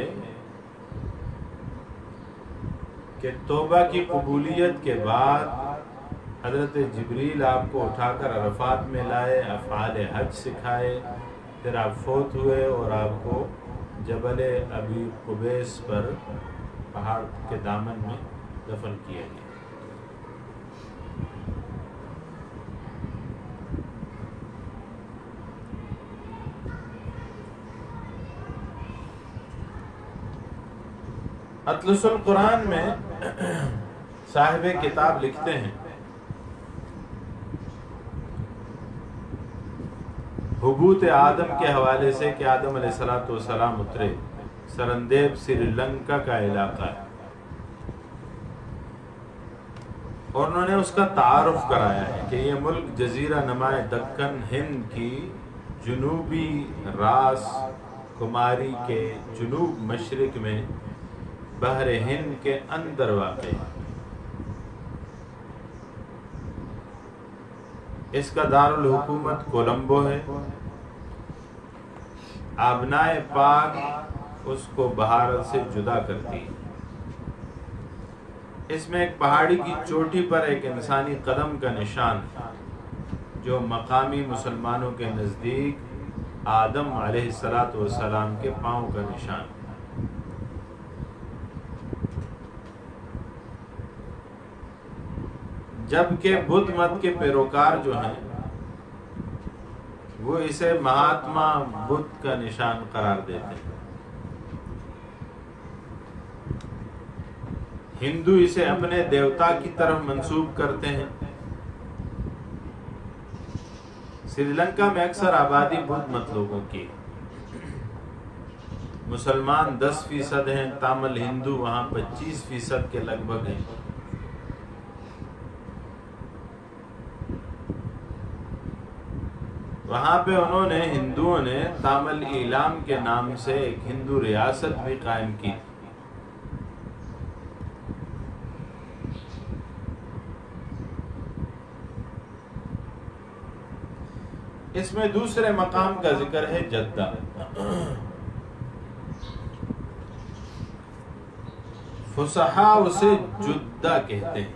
کہ توبہ کی قبولیت کے بعد حضرت جبریل آپ کو اٹھا کر عرفات میں لائے، افعال حج سکھائے، پھر آپ فوت ہوئے اور آپ کو جبل ابی قبیس پر پہاڑ کے دامن میں دفن کیا گیا۔ اطلس القرآن میں صاحب کتاب لکھتے ہیں، حبوط آدم کے حوالے سے کہ آدم علیہ السلام اترے، سرندیب سری لنکا کا علاقہ ہے، اور انہوں نے اس کا تعارف کرایا ہے کہ یہ ملک جزیرہ نمائے دکن ہند کی جنوبی راس کماری کے جنوب مشرق میں بحر ہند کے اندر واقع ہے۔ اس کا دارالحکومت کولمبو ہے۔ آبنائے پاک اس کو بھارت سے جدا کرتی ہے۔ اس میں ایک پہاڑی کی چوٹی پر ایک انسانی قدم کا نشان جو مقامی مسلمانوں کے نزدیک آدم علیہ السلام کے پاؤں کا نشان، جبکہ بدھ مت کے پیروکار جو ہیں وہ اسے مہاتما بدھ کا نشان قرار دیتے ہیں۔ ہندو اسے اپنے دیوتا کی طرف منسوب کرتے ہیں۔ سری لنکا میں اکثر آبادی بدھ مت لوگوں کی، مسلمان 10% ہیں، تامل ہندو وہاں 25% کے لگ بھگ ہیں۔ وہاں پہ انہوں نے ہندوؤں نے تامل ایلام کے نام سے ایک ہندو ریاست بھی قائم کی۔ اس میں دوسرے مقام کا ذکر ہے جدہ۔ فصحاء اسے جدہ کہتے ہیں،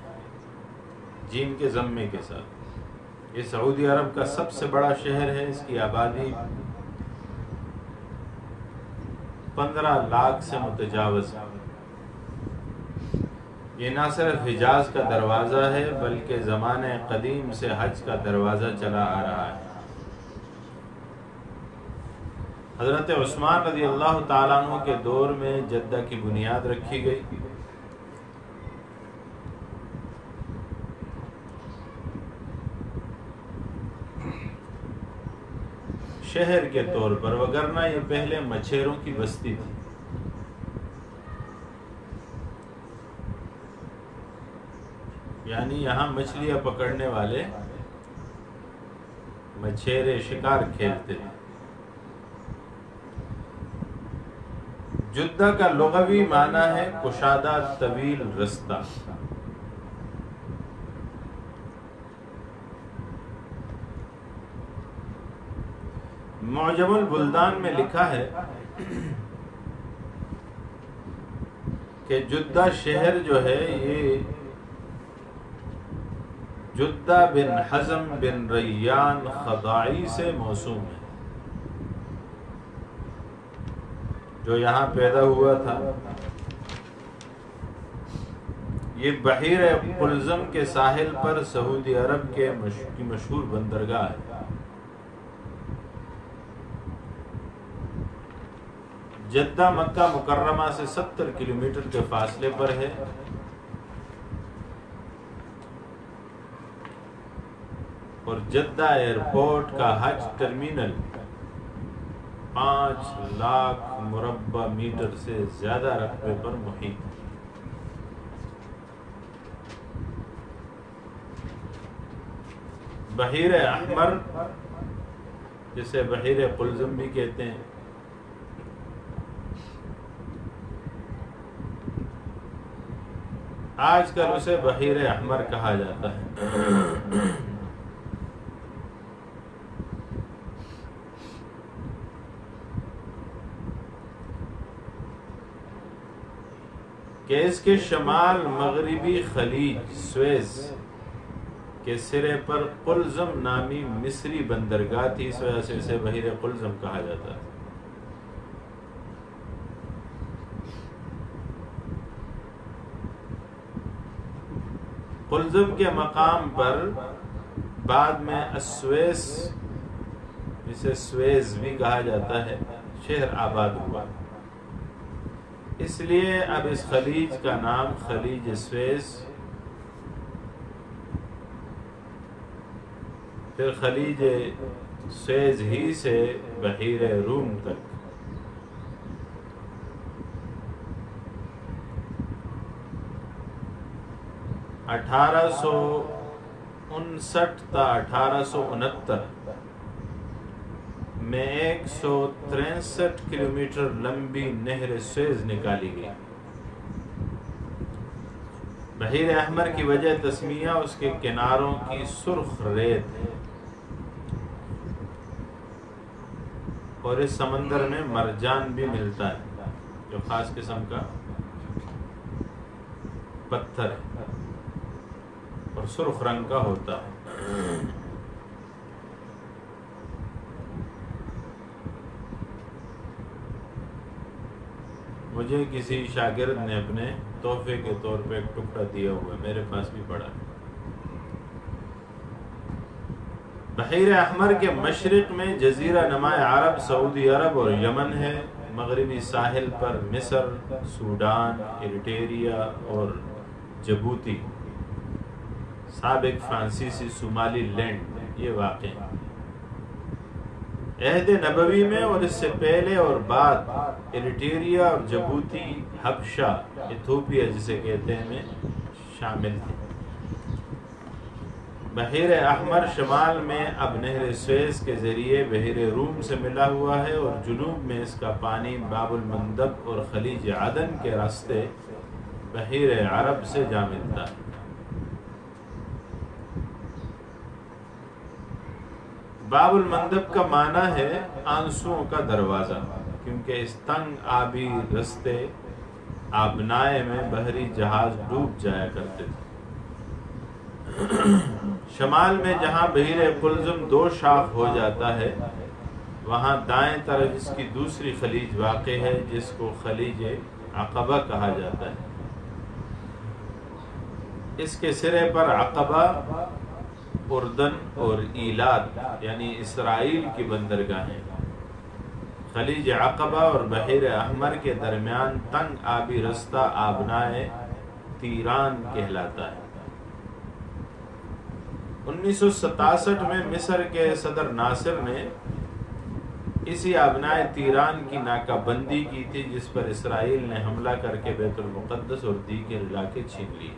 جیم کے ضمے کے ساتھ۔ یہ سعودی عرب کا سب سے بڑا شہر ہے، اس کی آبادی 15 لاکھ سے متجاوز ہے۔ یہ نہ صرف حجاز کا دروازہ ہے بلکہ زمانہ قدیم سے حج کا دروازہ چلا آ رہا ہے۔ حضرت عثمان رضی اللہ تعالیٰ عنہ کے دور میں جدہ کی بنیاد رکھی گئی۔ شہر کے طور پر، وگرنہ یہ پہلے مچھیروں کی بستی تھی۔ یعنی یہاں مچھلیاں پکڑنے والے مچھیرے شکار کھیلتے تھے۔ جدہ کا لغوی معنی ہے کشادہ طویل رستہ۔ معجم البلدان میں لکھا ہے کہ جدہ شہر جو ہے یہ جدہ بن حزم بن ریان خضاعی سے موسوم ہے، جو یہاں پیدا ہوا تھا۔ یہ بحیر قلزم کے ساحل پر سعودی عرب کے مشہور بندرگاہ ہے۔ جدہ مکہ مکرمہ سے 70 کلومیٹر کے فاصلے پر ہے۔ اور جدہ ایئرپورٹ کا حج ٹرمینل 5,00,000 مربع میٹر سے زیادہ رقبے پر محیط ہے۔ بحیر احمر جسے بحیر قلزم بھی کہتے ہیں، آج کل اسے بحیر احمر کہا جاتا ہے۔ کہ اس کے شمال مغربی خلیج سویز کے سرے پر قلزم نامی مصری بندرگاہ تھی، اس وجہ سے اسے بحیر قلزم کہا جاتا ہے۔ قلزم کے مقام پر بعد میں السویس، جسے سویز بھی کہا جاتا ہے، شہر آباد ہوا، اس لیے اب اس خلیج کا نام خلیج سویس، پھر خلیج سویز ہی سے بحیر روم تک 1859 تا 1869 میں 163 کلومیٹر لمبی نہر سویز نکالی گئی۔ بحیر احمر کی وجہ تسمیہ اس کے کناروں کی سرخ ریت ہے، اور اس سمندر میں مرجان بھی ملتا ہے جو خاص قسم کا پتھر ہے اور سرخ رنگ کا ہوتا ہے۔ مجھے کسی شاگرد نے اپنے تحفے کے طور پہ ایک ٹکڑا دیا ہوا ہے، میرے پاس بھی پڑا ہے۔ بحیر احمر کے مشرق میں جزیرہ نماء عرب، سعودی عرب اور یمن ہے، مغربی ساحل پر مصر، سوڈان، ایریٹریا اور جبوتی، سابق فرانسیسی صومالی لینڈ یہ واقع ہیں۔ عہد نبوی میں اور اس سے پہلے اور بعد ایریٹریا اور جبوتی، حبشہ، ایتھوپیا جسے کہتے ہیں، میں شامل تھے۔ بحیر احمر شمال میں اب نہر سویز کے ذریعے بحیر روم سے ملا ہوا ہے، اور جنوب میں اس کا پانی باب المندب اور خلیج عدن کے راستے بحیر عرب سے جا ملتا ہے۔ باب المندب کا معنی ہے آنسوؤں کا دروازہ، کیونکہ اس تنگ آبی رستے آبنائے میں بحری جہاز ڈوب جایا کرتے تھے۔ شمال میں جہاں بحیر قلزم دو شاخ ہو جاتا ہے، وہاں دائیں طرف اس کی دوسری خلیج واقع ہے جس کو خلیج عقبہ کہا جاتا ہے۔ اس کے سرے پر عقبہ، اردن اور ایلات یعنی اسرائیل کی بندرگاہیں، خلیج عقبہ اور بحیر احمر کے درمیان تنگ آبی رستہ آبنائے تیران کہلاتا ہے۔ 1967 میں مصر کے صدر ناصر نے اسی آبنائے تیران کی ناکہ بندی کی تھی، جس پر اسرائیل نے حملہ کر کے بیت المقدس اور دیگر علاقے چھین لیے۔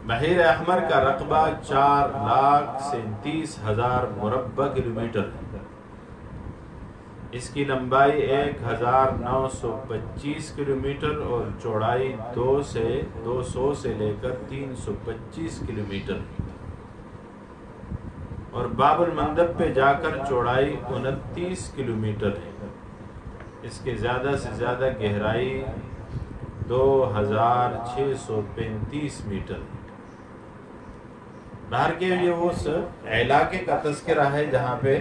بحیر احمر کا رقبہ 4,37,000 مربع کلومیٹر ہے۔ اس کی لمبائی 1,925 کلومیٹر اور چوڑائی 200 سے لے کر 325 کلومیٹر، اور باب المندب پہ جا کر چوڑائی 29 کلومیٹر ہے۔ اس کے زیادہ سے زیادہ گہرائی 2,635 میٹر ہے۔ باہر کے یہ اس علاقے کا تذکرہ ہے جہاں پہ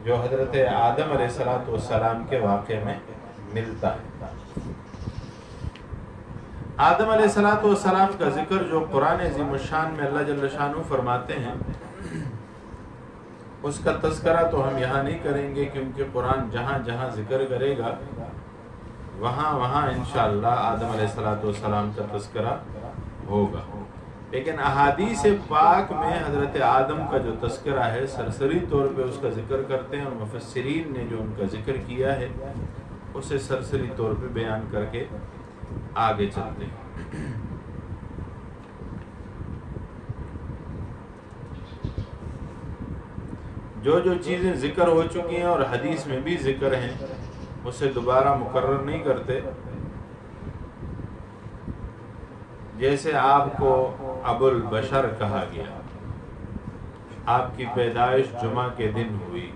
جو حضرت آدم علیہ السلام کے واقعے میں ملتا ہے۔ آدم علیہ السلام کا ذکر جو قرآن عظیم الشان میں اللہ جل شانہ فرماتے ہیں، اس کا تذکرہ تو ہم یہاں نہیں کریں گے، کیونکہ قرآن جہاں جہاں ذکر کرے گا وہاں انشاءاللہ آدم علیہ السلام کا تذکرہ ہوگا۔ لیکن احادیث پاک میں حضرت آدم کا جو تذکرہ ہے سرسری طور پہ اس کا ذکر کرتے ہیں، اور مفسرین نے جو ان کا ذکر کیا ہے اسے سرسری طور پہ بیان کر کے آگے چلتے ہیں۔ جو جو چیزیں ذکر ہو چکی ہیں اور حدیث میں بھی ذکر ہیں اسے دوبارہ مکرر نہیں کرتے۔ جیسے آپ کو ابو البشر کہا گیا، آپ کی پیدائش جمعہ کے دن ہوئی،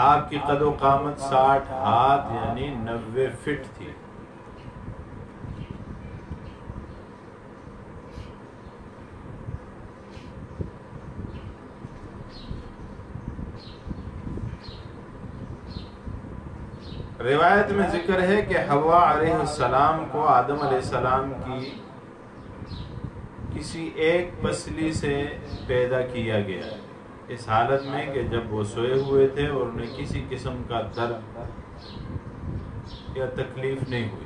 آپ کی قد و قامت 60 ہاتھ یعنی 90 فٹ تھی، روایت میں ذکر ہے کہ حوا علیہ السلام کو آدم علیہ السلام کی کسی ایک پسلی سے پیدا کیا گیا، اس حالت میں کہ جب وہ سوئے ہوئے تھے اور انہیں کسی قسم کا درد یا تکلیف نہیں ہوئی۔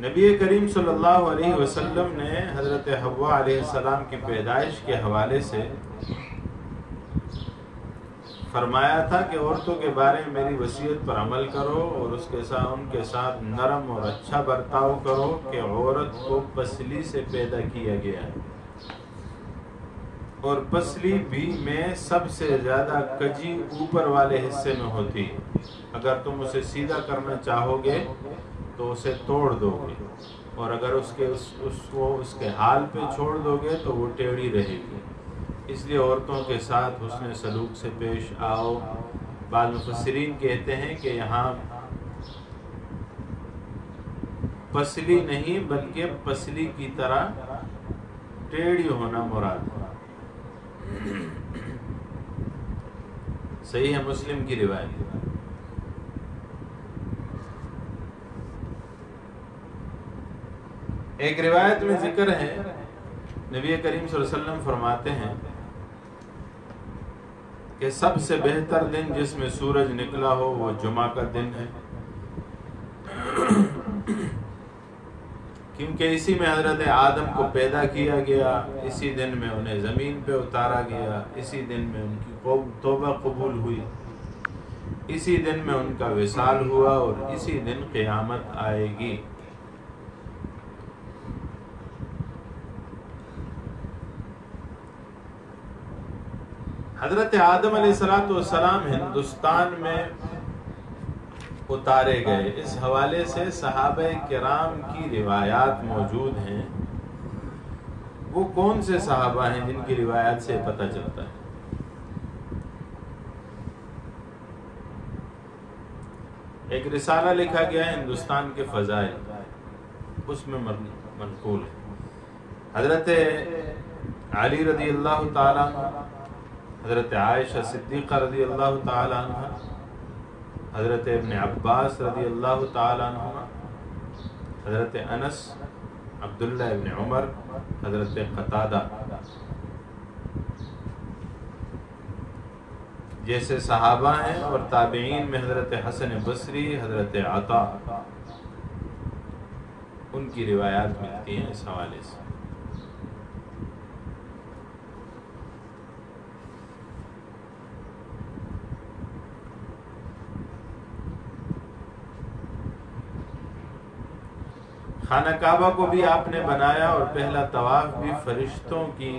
نبی کریم صلی اللہ علیہ وسلم نے حضرت حوا علیہ السلام کی پیدائش کے حوالے سے فرمایا تھا کہ عورتوں کے بارے میں میری وصیت پر عمل کرو اور ان کے ساتھ نرم اور اچھا برتاؤ کرو کہ عورت کو پسلی سے پیدا کیا گیا ہے، اور پسلی بھی میں سب سے زیادہ کجی اوپر والے حصے میں ہوتی ہے، اگر تم اسے سیدھا کرنا چاہو گے تو اسے توڑ دو گے، اور اگر اس کے حال پہ چھوڑ دو گے تو وہ ٹیڑھی رہے گی، اس لیے عورتوں کے ساتھ حسن سلوک سے پیش آؤ۔ بعض مفسرین کہتے ہیں کہ یہاں پسلی نہیں بلکہ پسلی کی طرح ٹیڑھی ہونا مراد ہے۔ صحیح ہے مسلم کی روایت۔ ایک روایت میں ذکر ہے، نبی کریم صلی اللہ علیہ وسلم فرماتے ہیں کہ سب سے بہتر دن جس میں سورج نکلا ہو وہ جمعہ کا دن ہے، کیونکہ اسی میں حضرت آدم کو پیدا کیا گیا، اسی دن میں انہیں زمین پہ اتارا گیا، اسی دن میں ان کی توبہ قبول ہوئی، اسی دن میں ان کا وصال ہوا، اور اسی دن قیامت آئے گی۔ حضرت آدم علیہ السلام ہندوستان میں اتارے گئے، اس حوالے سے صحابہ کرام کی روایات موجود ہیں۔ وہ کون سے صحابہ ہیں جن کی روایات سے پتہ چلتا ہے؟ ایک رسالہ لکھا گیا ہے ہندوستان کے فضائل، اس میں منقول ہے حضرت علی رضی اللہ تعالیٰ عنہ، حضرت عائشہ صدیقہ رضی اللہ تعالیٰ عنہ، حضرت ابن عباس رضی اللہ تعالیٰ عنہ، حضرت انس، عبداللہ ابن عمر، حضرت قتادہ جیسے صحابہ ہیں، اور تابعین میں حضرت حسن بصری، حضرت عطا، ان کی روایات ملتی ہیں اس حوالے سے۔ خانہ کعبہ کو بھی آپ نے بنایا، اور پہلا طواف بھی فرشتوں کی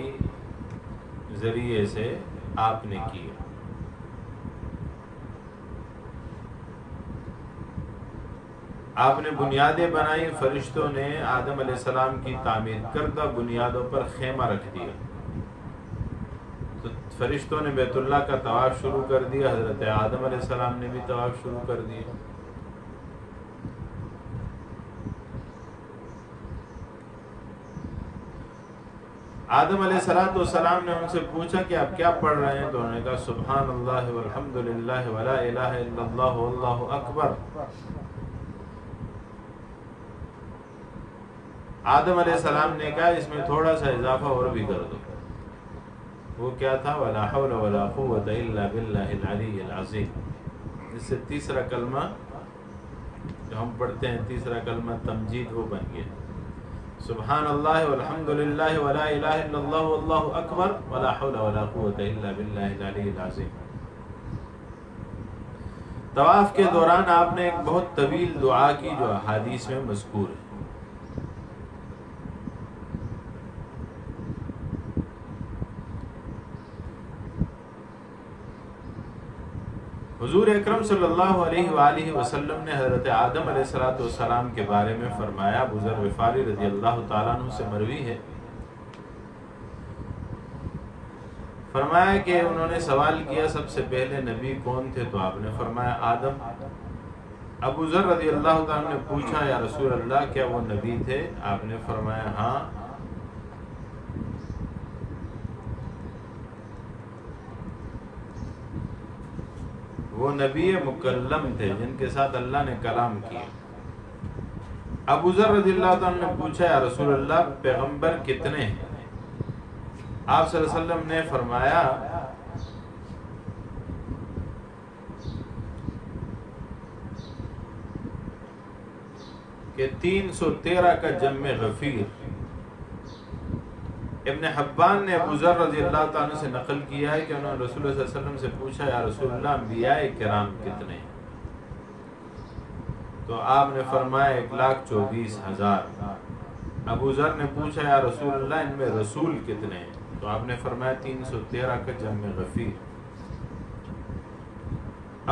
ذریعے سے آپ نے کیا۔ آپ نے بنیادیں بنائی، فرشتوں نے آدم علیہ السلام کی تعمیر کردہ بنیادوں پر خیمہ رکھ دیا، تو فرشتوں نے بیت اللہ کا طواف شروع کر دیا، حضرت آدم علیہ السلام نے بھی طواف شروع کر دیا۔ آدم علیہ السلام نے ان سے پوچھا کہ آپ کیا پڑھ رہے ہیں، تو انہوں نے کہا سبحان اللہ والحمد للہ ولا الہ الا اللہ واللہ اکبر۔ آدم علیہ السلام نے کہا اس میں تھوڑا سا اضافہ اور بھی کر دو، وہ کیا تھا؟ وَلَا حَوْلَ وَلَا قُوَّةَ إِلَّا بِاللَّهِ الْعَلِيِّ الْعَظِيمِ۔ اس سے تیسرا کلمہ جو ہم پڑھتے ہیں، تیسرا کلمہ تمجید، وہ بن گیا، سبحان اللہ والحمد للہ ولا الہ الا اللہ واللہ اکبر ولا حول ولا قوة الا باللہ العلی العظیم۔ طواف کے دوران آپ نے ایک بہت طویل دعا کی جو احادیث میں مذکور ہے۔ حضور اکرم صلی اللہ علیہ وآلہ وسلم نے حضرت آدم علیہ السلام کے بارے میں فرمایا، ابو ذر غفاری رضی اللہ تعالیٰ عنہ سے مروی ہے، فرمایا کہ انہوں نے سوال کیا سب سے پہلے نبی کون تھے؟ تو آپ نے فرمایا آدم۔ ابو ذر رضی اللہ تعالیٰ نے پوچھا یا رسول اللہ کیا وہ نبی تھے؟ آپ نے فرمایا ہاں۔ وہ نبی مکلم تھے جن کے ساتھ اللہ نے کلام کیا۔ ابو ذر رضی اللہ تعالیٰ نے پوچھا یا رسول اللہ پیغمبر کتنے ہیں؟ آپ صلی اللہ علیہ وسلم نے فرمایا کہ 313 کا جمع غفیر۔ ابن حبان نے ابو ذر رضی اللہ تعالیٰ سے نقل کیا ہے کہ انہوں نے رسول اللہ صلی اللہ علیہ وسلم سے پوچھا یا رسول اللہ انبیاء کرام کتنے ہیں؟ تو آپ نے فرمایا 1,24,000۔ ابو ذر نے پوچھا یا رسول اللہ ان میں رسول کتنے ہیں؟ تو آپ نے فرمایا 313 کا جمع غفیر۔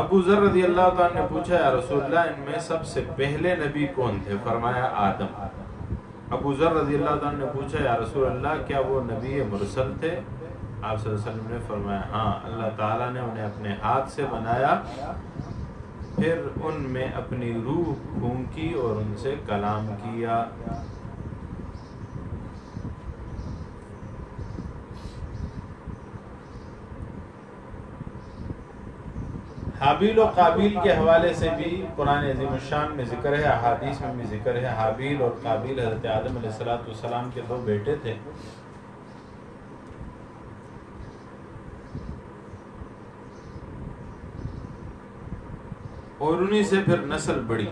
ابو ذر رضی اللہ تعالیٰ نے پوچھا یا رسول اللہ ان میں سب سے پہلے نبی کون تھے؟ فرمایا آدم۔ ابو ذر رضی اللہ تعالیٰ نے پوچھا یا رسول اللہ کیا وہ نبی مرسل تھے؟ آپ صلی اللہ علیہ وسلم نے فرمایا ہاں، اللہ تعالیٰ نے انہیں اپنے ہاتھ سے بنایا، پھر ان میں اپنی روح پھونکی اور ان سے کلام کیا۔ حابیل و قابیل کے حوالے سے بھی قرآن عظیم الشان میں ذکر ہے، احادیث میں بھی ذکر ہے۔ حابیل اور قابیل حضرت آدم علیہ السلام کے 2 بیٹے تھے، اور انہی سے پھر نسل بڑھی۔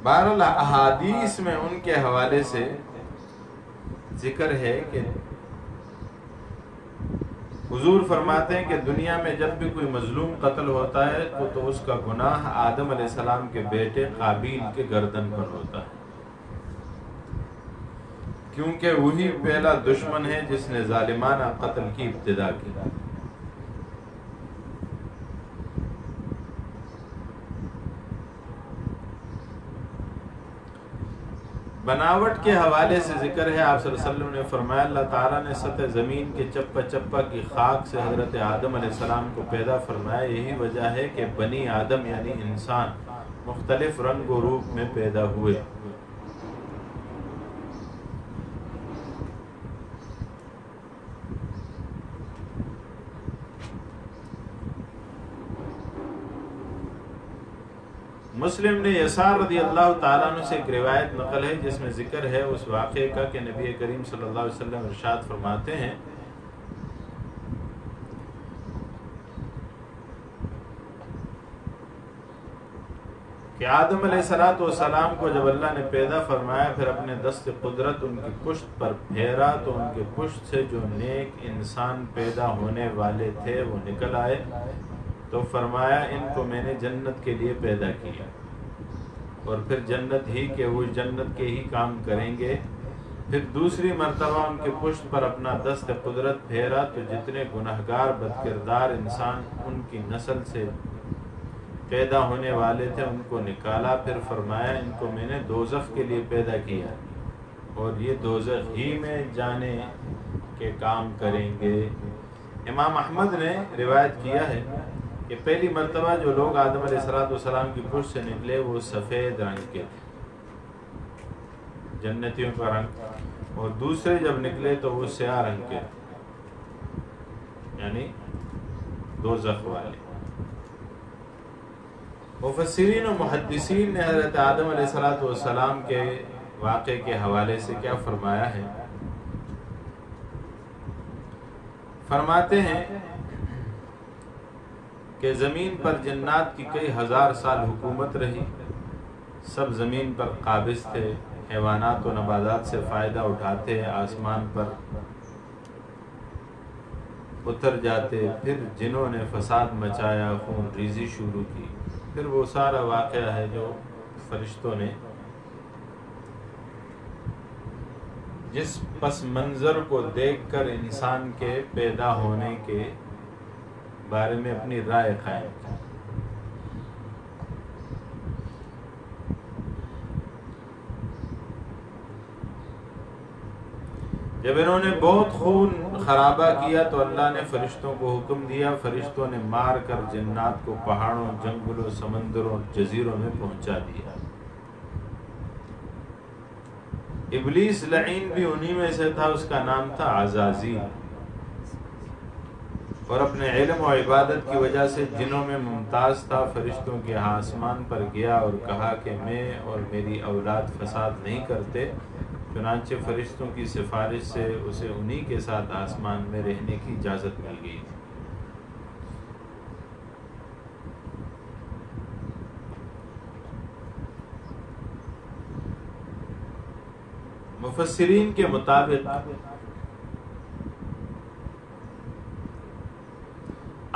بہرحال احادیث میں ان کے حوالے سے ذکر ہے کہ حضور فرماتے ہیں کہ دنیا میں جب بھی کوئی مظلوم قتل ہوتا ہے تو اس کا گناہ آدم علیہ السلام کے بیٹے قابیل کے گردن پر ہوتا ہے، کیونکہ وہی پہلا دشمن ہے جس نے ظالمانہ قتل کی ابتدا کی۔ بناوٹ کے حوالے سے ذکر ہے، آپ صلی اللہ علیہ وسلم نے فرمایا اللہ تعالیٰ نے سطح زمین کے چپا چپا کی خاک سے حضرت آدم علیہ السلام کو پیدا فرمایا۔ یہی وجہ ہے کہ بنی آدم یعنی انسان مختلف رنگ و روپ میں پیدا ہوئے۔ مسلم نے یسار رضی اللہ تعالیٰ عنہ سے ایک روایت نقل ہے جس میں ذکر ہے اس واقعے کا کہ نبی کریم صلی اللہ علیہ وسلم ارشاد فرماتے ہیں کہ آدم علیہ السلام کو جب اللہ نے پیدا فرمایا، پھر اپنے دست قدرت ان کی پشت پر پھیرا تو ان کے پشت سے جو نیک انسان پیدا ہونے والے تھے وہ نکل آئے، تو فرمایا ان کو میں نے جنت کے لیے پیدا کیا، اور پھر جنت ہی کے وہ جنت کے ہی کام کریں گے۔ پھر دوسری مرتبہ ان کے پشت پر اپنا دست قدرت پھیرا تو جتنے گنہگار بدکردار انسان ان کی نسل سے پیدا ہونے والے تھے ان کو نکالا، پھر فرمایا ان کو میں نے دوزخ کے لیے پیدا کیا، اور یہ دوزخ ہی میں جانے کے کام کریں گے۔ امام احمد نے روایت کیا ہے کہ پہلی مرتبہ جو لوگ آدم علیہ السلام کی پشت سے نکلے وہ سفید رنگ کے تھے، جنتیوں کا رنگ، اور دوسرے جب نکلے تو وہ سیاہ رنگ کے تھے، یعنی دوزخ والے۔ مفسرین و محدثین نے حضرت آدم علیہ السلام کے واقعے کے حوالے سے کیا فرمایا ہے فرماتے ہیں کہ زمین پر جنات کی کئی ہزار سال حکومت رہی، سب زمین پر قابض تھے، حیوانات و نباتات سے فائدہ اٹھاتے، آسمان پر اتر جاتے، پھر جنہوں نے فساد مچایا، خون ریزی شروع کی، پھر وہ سارا واقعہ ہے جو فرشتوں نے جس پس منظر کو دیکھ کر انسان کے پیدا ہونے کے بارے میں اپنی رائے قائم کی۔ جب انہوں نے بہت خون خرابہ کیا تو اللہ نے فرشتوں کو حکم دیا، فرشتوں نے مار کر جنات کو پہاڑوں، جنگلوں، سمندروں، جزیروں میں پہنچا دیا۔ ابلیس لعین بھی انہی میں سے تھا، اس کا نام تھا عزازیل، اور اپنے علم و عبادت کی وجہ سے جنوں میں ممتاز تھا۔ فرشتوں کے آسمان پر گیا اور کہا کہ میں اور میری اولاد فساد نہیں کرتے، چنانچہ فرشتوں کی سفارش سے اسے انہی کے ساتھ آسمان میں رہنے کی اجازت مل گئی۔ مفسرین کے مطابق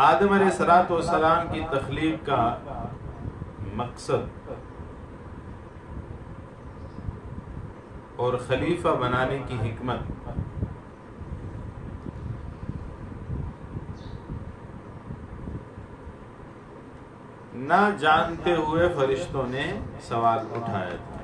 آدم علیہ السلام کی تخلیق کا مقصد اور خلیفہ بنانے کی حکمت نہ جانتے ہوئے فرشتوں نے سوال اٹھایا تھا۔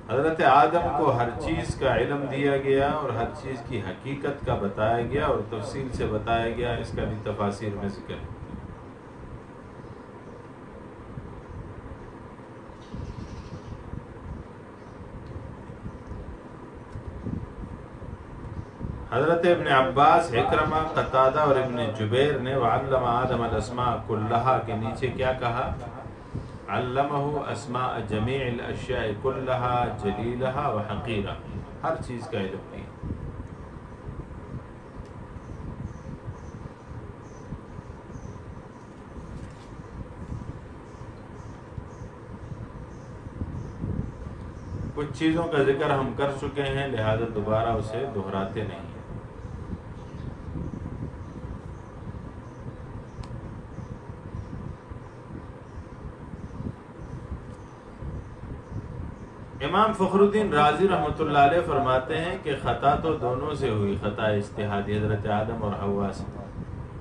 حضرت آدم کو ہر چیز کا علم دیا گیا اور ہر چیز کی حقیقت کا بتایا گیا اور تفصیل سے بتایا گیا، اس کا بھی تفاسیر میں ذکر ہے۔ حضرت ابن عباس، اکرمہ، قتادہ اور ابن جبیر نے وعلم آدم الاسماء کلہا کے نیچے کیا کہا؟ علمہ اسماء جمیع الاشیاء کلہا جلیلہا و حقیرہ، ہر چیز کا علم دیا۔ کچھ چیزوں کا ذکر ہم کر چکے ہیں، لہذا دوبارہ اسے دہراتے نہیں۔ امام فخر الدین رازی رحمۃ اللہ علیہ فرماتے ہیں کہ خطا تو دونوں سے ہوئی، خطا اجتہادی حضرت آدم اور حوا سے،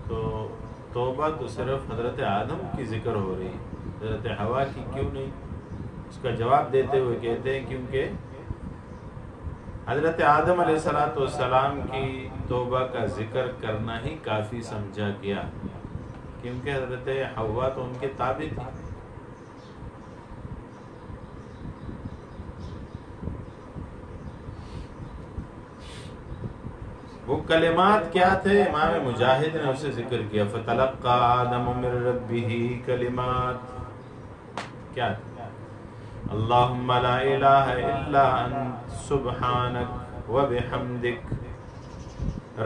تو توبہ تو صرف حضرت آدم کی ذکر ہو رہی ہے، حضرت حوا کی کیوں نہیں؟ اس کا جواب دیتے ہوئے کہتے ہیں کیونکہ حضرت آدم علیہ السلام کی توبہ کا ذکر کرنا ہی کافی سمجھا گیا، کیونکہ حضرت حوا تو ان کے تابع تھی۔ وہ کلمات کیا تھے؟ امام مجاہد نے اسے ذکر کیا، فَتَلَقَّى آدَمُ مِن رَبِّهِ کلمات کیا تھے؟ اللہم لا الہ الا انت سبحانک وبحمدک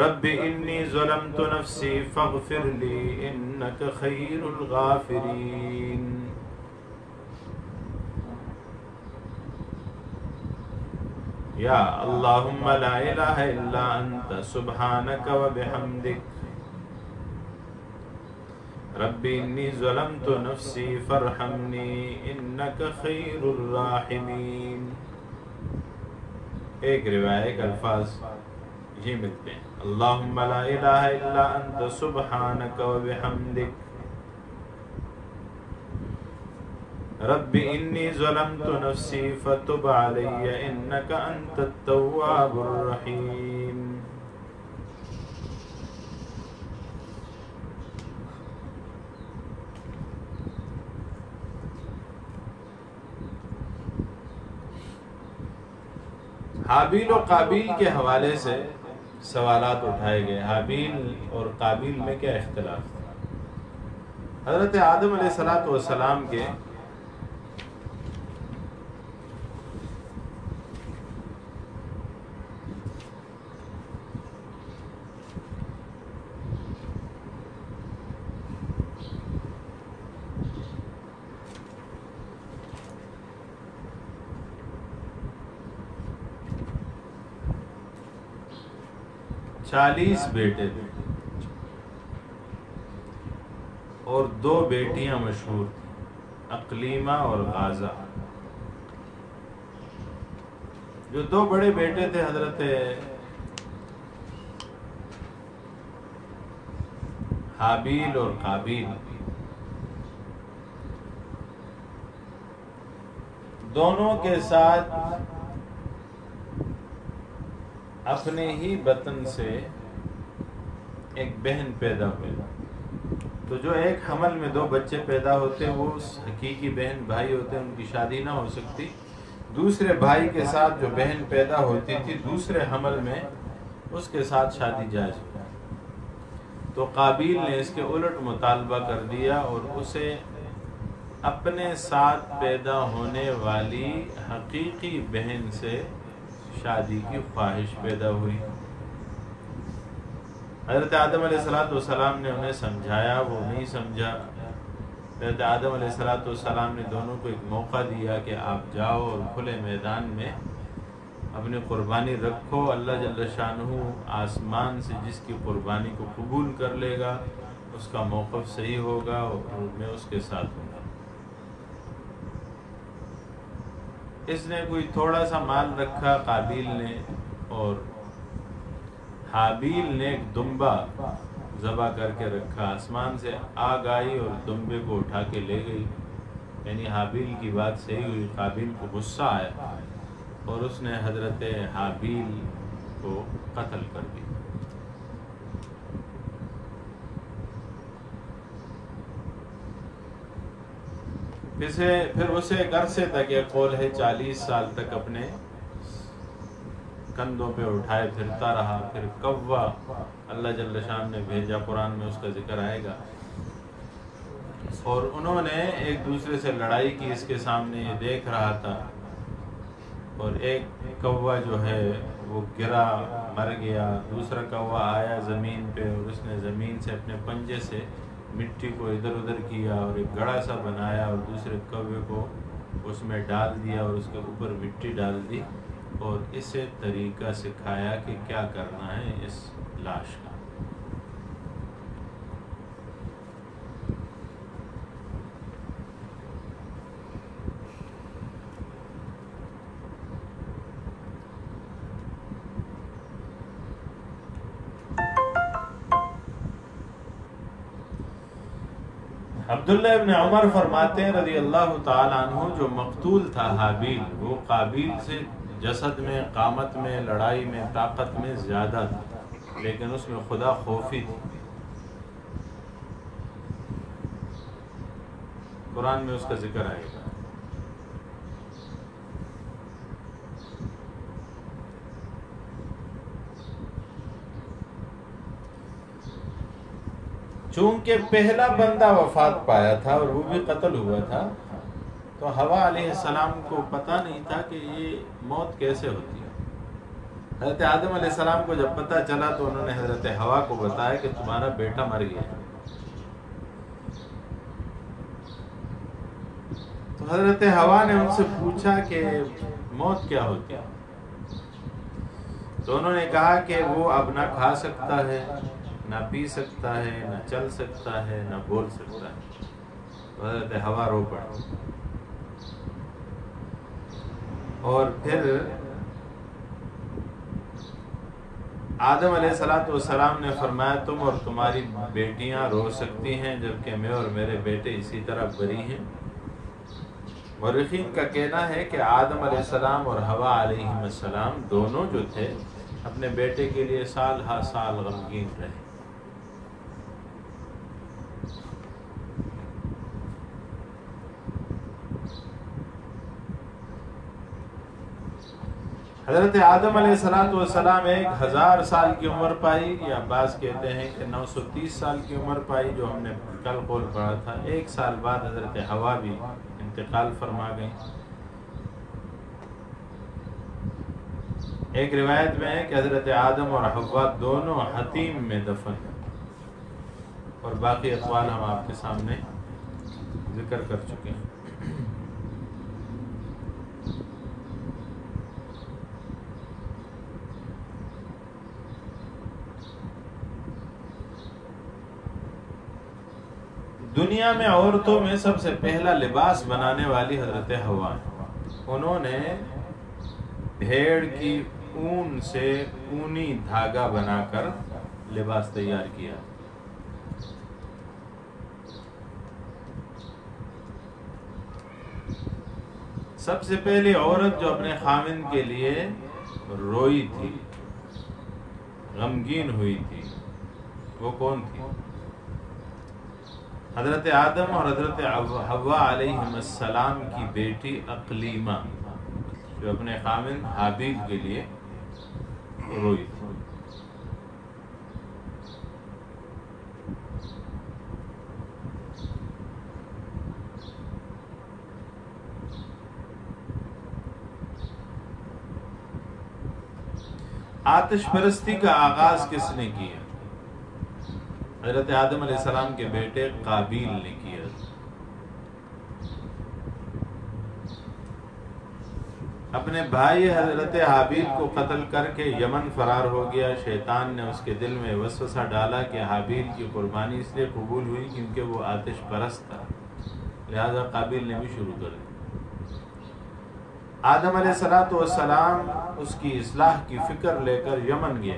رب انی ظلمت نفسی فاغفر لی انک خیر الغافرین۔ یا اللہم لا الہ الا انت سبحانک وبحمدک رب انی ظلمت نفسی فارحمنی انک خیر الراحمین۔ ایک روایت الفاظ یہ ملتے ہیں، اللہم لا الہ الا انت سبحانک وبحمدک رب انی ظلمت نفسی فتب علی انک انت التواب الرحیم۔ حابیل و قابیل کے حوالے سے سوالات اٹھائے گئے، حابیل اور قابیل میں کیا اختلاف تھا؟ حضرت آدم علیہ السلام کے 40 بیٹے تھے اور 2 بیٹیاں مشہور تھیں، اقلیمہ اور غازہ۔ جو 2 بڑے بیٹے تھے حضرت حابیل اور قابیل، دونوں کے ساتھ اپنے ہی بطن سے ایک بہن پیدا ہوئی۔ تو جو ایک حمل میں 2 بچے پیدا ہوتے وہ حقیقی بہن بھائی ہوتے، ان کی شادی نہ ہو سکتی۔ دوسرے بھائی کے ساتھ جو بہن پیدا ہوتی تھی دوسرے حمل میں، اس کے ساتھ شادی جائز ہوتی۔ تو قابیل نے اس کے الٹ مطالبہ کر دیا اور اسے اپنے ساتھ پیدا ہونے والی حقیقی بہن سے شادی کی خواہش پیدا ہوئی۔ حضرت آدم علیہ السلام نے انہیں سمجھایا، وہ نہیں سمجھا۔ حضرت آدم علیہ السلام نے دونوں کو ایک موقع دیا کہ آپ جاؤ اور کھلے میدان میں اپنی قربانی رکھو، اللہ جل شانہ آسمان سے جس کی قربانی کو قبول کر لے گا اس کا موقف صحیح ہوگا اور میں اس کے ساتھ ہوں گا۔ اس نے کوئی تھوڑا سا مال رکھا قابیل نے، اور حابیل نے ایک دمبا ذبح کر کے رکھا، آسمان سے آگ آئی اور دمبے کو اٹھا کے لے گئی۔ یعنی حابیل کی بات صحیح ہوئی، قابیل کو غصہ آیا اور اس نے حضرت حابیل کو قتل کر دیا۔ پھر اسے ایک عرصے تک، یہ قول ہے 40 سال تک اپنے کندھوں پہ اٹھائے پھرتا رہا۔ پھر کوا اللہ جل شان نے بھیجا، قرآن میں اس کا ذکر آئے گا، اور انہوں نے ایک دوسرے سے لڑائی کی، اس کے سامنے یہ دیکھ رہا تھا، اور ایک کوا جو ہے وہ گرا مر گیا، دوسرا کوا آیا زمین پہ اور اس نے زمین سے اپنے پنجے سے مٹی کو ادھر ادھر کیا اور ایک گڑھا سا بنایا اور دوسرے کوے کو اس میں ڈال دیا اور اس کے اوپر مٹی ڈال دی اور اسے طریقہ سکھایا کہ کیا کرنا ہے اس لاش کا۔ عبداللہ ابن عمر فرماتے ہیں رضی اللہ تعالیٰ عنہ، جو مقتول تھا حابیل، وہ قابیل سے جسد میں، قامت میں، لڑائی میں، طاقت میں زیادہ تھا، لیکن اس میں خدا خوفی تھی۔ قرآن میں اس کا ذکر آئے گا۔ چونکہ پہلا بندہ وفات پایا تھا اور وہ بھی قتل ہوا تھا، تو حوا علیہ السلام کو پتہ نہیں تھا کہ یہ موت کیسے ہوتی ہے۔ حضرت آدم علیہ السلام کو جب پتہ چلا تو انہوں نے حضرت حوا کو بتایا کہ تمہارا بیٹا مر گیا۔ تو حضرت حوا نے ان سے پوچھا کہ موت کیا ہوتی ہے؟ تو انہوں نے کہا کہ وہ اب نہ کھا سکتا ہے، نہ پی سکتا ہے، نہ چل سکتا ہے، نہ بول سکتا ہے۔ تو حضرت حوا رو پڑی، اور پھر آدم علیہ السلام نے فرمایا تم اور تمہاری بیٹیاں رو سکتی ہیں، جبکہ میں اور میرے بیٹے اسی طرح بری ہیں۔ مورخین کا کہنا ہے کہ آدم علیہ السلام اور حوا علیہ السلام دونوں جو تھے اپنے بیٹے کے لیے سال ہر سال غمگین رہے۔ حضرت آدم علیہ السلام 1000 سال کی عمر پائی، یا بعض کہتے ہیں کہ 930 سال کی عمر پائی، جو ہم نے کل قول پڑھا تھا۔ 1 سال بعد حضرت حوا بھی انتقال فرما گئی۔ ایک روایت میں ہے کہ حضرت آدم اور حوا دونوں حتیم میں دفن ہیں، اور باقی اقوال ہم آپ کے سامنے ذکر کر چکے ہیں۔ دنیا میں عورتوں میں سب سے پہلا لباس بنانے والی حضرت حوا ہیں. انہوں نے بھیڑ کی اون سے اونی دھاگا بنا کر لباس تیار کیا. سب سے پہلی عورت جو اپنے خاوند کے لیے روئی تھی، غمگین ہوئی تھی، وہ کون تھی؟ حضرت آدم اور حضرت حوا علیہ السلام کی بیٹی اقلیمہ، جو اپنے خاوند حابیل کے لیے روئی تھی. آتش پرستی کا آغاز کس نے کیا؟ حضرت آدم علیہ السلام کے بیٹے قابیل نے کیا. اپنے بھائی حضرت حابیل کو قتل کر کے یمن فرار ہو گیا. شیطان نے اس کے دل میں وسوسہ ڈالا کہ حابیل کی قربانی اس لیے قبول ہوئی کیونکہ وہ آتش پرست تھا، لہذا قابیل نے بھی شروع کر دی. آدم علیہ السلام اس کی اصلاح کی فکر لے کر یمن گیا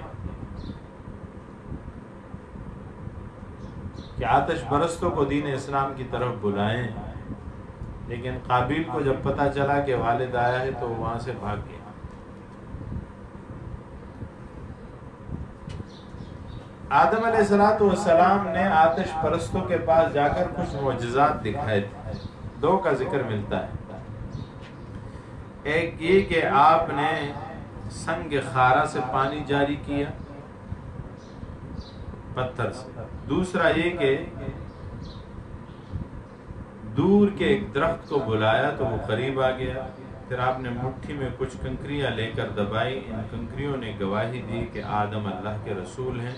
کہ آتش پرستوں کو دین اسلام کی طرف بلائیں، لیکن قابیل کو جب پتہ چلا کہ والد آیا ہے تو وہاں سے بھاگ گیا. آدم علیہ السلام نے آتش پرستوں کے پاس جا کر کچھ معجزات دکھائے تھے. دو کا ذکر ملتا ہے. ایک یہ کہ آپ نے سنگ خارا سے پانی جاری کیا پتھر سے. دوسرا یہ کہ دور کے ایک درخت کو بلایا تو وہ قریب آ گیا. پھر آپ نے مٹھی میں کچھ کنکریاں لے کر دبائی. ان کنکریوں نے گواہی دی کہ آدم اللہ کے رسول ہیں.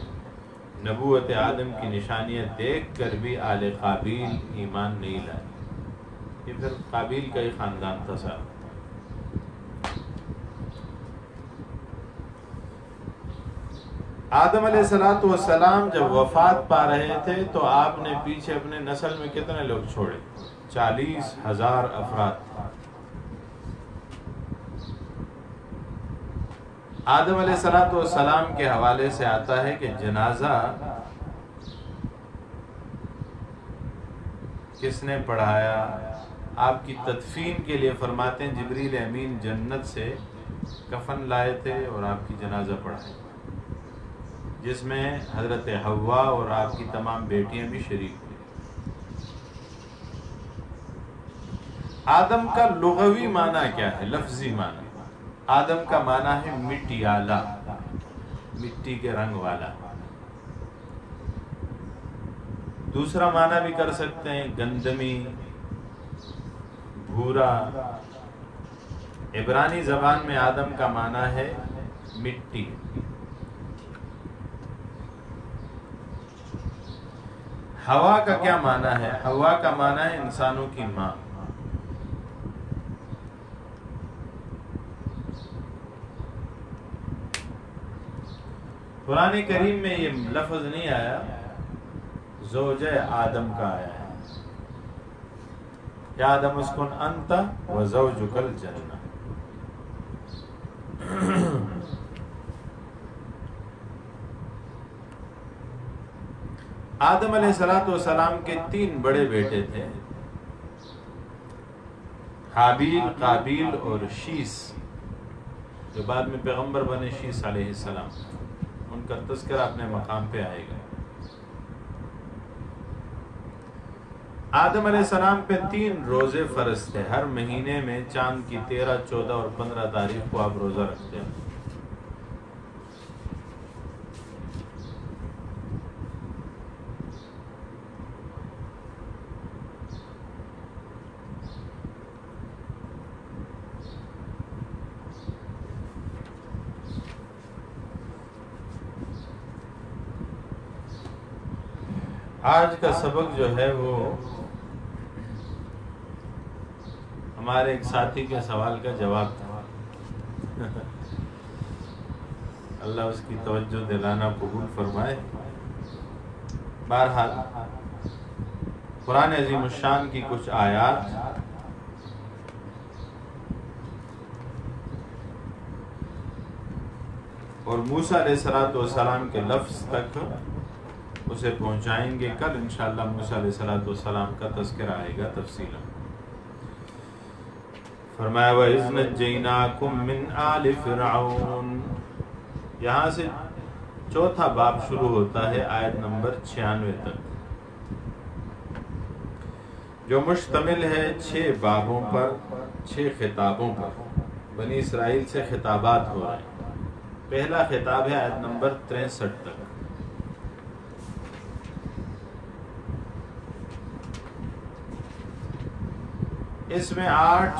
نبوت آدم کی نشانیاں دیکھ کر بھی آل قابیل ایمان نہیں لائے. یہ پھر قابیل کا ہی خاندان تھا صاحب. آدم علیہ السلام جب وفات پا رہے تھے تو آپ نے پیچھے اپنے نسل میں کتنے لوگ چھوڑے؟ 40,000 افراد. آدم علیہ السلام کے حوالے سے آتا ہے کہ جنازہ کس نے پڑھایا؟ آپ کی تدفین کے لیے فرماتے ہیں جبریل امین جنت سے کفن لائے تھے اور آپ کی جنازہ پڑھائی، جس میں حضرت حوا اور آپ کی تمام بیٹیاں بھی شریک ہوئی. آدم کا لغوی معنی کیا ہے؟ لفظی معنی آدم کا معنی ہے مٹیالہ، مٹی کے رنگ والا. دوسرا معنی بھی کر سکتے ہیں گندمی، بھورا. عبرانی زبان میں آدم کا معنی ہے مٹی. حوا کا کیا معنی ہے؟ حوا کا معنی ہے انسانوں کی ماں. قرآن کریم میں یہ لفظ نہیں آیا، زوجہ آدم کا آیا ہے. یا آدم اسکن انت و زوجک الجنہ. آدم علیہ السلام کے 3 بڑے بیٹے تھے، حابیل، قابیل اور شیس، جو بعد میں پیغمبر بنے شیس علیہ السلام. ان کا تذکرہ اپنے مقام پہ آئے گا. آدم علیہ السلام پہ 3 روزے فرض تھے. ہر مہینے میں چاند کی 13، 14 اور 15 تاریخ کو آپ روزہ رکھتے ہیں. آج کا سبق جو ہے وہ ہمارے ایک ساتھی کے سوال کا جواب تھا. اللہ اس کی توجہ دلانا قبول فرمائے. بہرحال قرآن عظیم الشان کی کچھ آیات اور موسیٰ علیہ السلام کے لفظ تک اسے پہنچائیں گے. کل انشاءاللہ موسیٰ علیہ السلام کا تذکرہ آئے گا تفصیلا. فرمایا وَإِذْ نَجَّيْنَاكُمْ مِنْ آلِ فِرْعَوْنَ. یہاں سے چوتھا باب شروع ہوتا ہے آیت نمبر 96 تک، جو مشتمل ہے 6 بابوں پر، 6 خطابوں پر. بنی اسرائیل سے خطابات ہو رہے ہیں. پہلا خطاب ہے آیت نمبر 63 تک. اس میں 8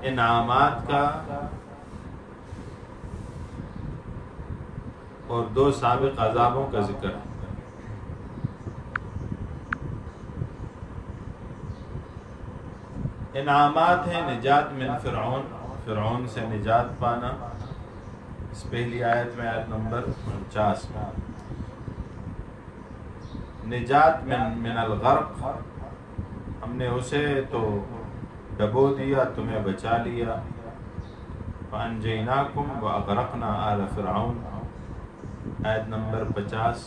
انعامات کا اور 2 سابق عذابوں کا ذکر ہے. انعامات ہیں نجات من فرعون، فرعون سے نجات پانا. اس پہلی آیت میں آیت نمبر 49 میں نجات من الغرق، ہم نے اسے تو ڈبو دیا، تمہیں بچا لیا. فَأَنْجَيْنَاكُمْ وَأَغْرَقْنَا آلَ فِرْعَوْنَ آیت نمبر 50.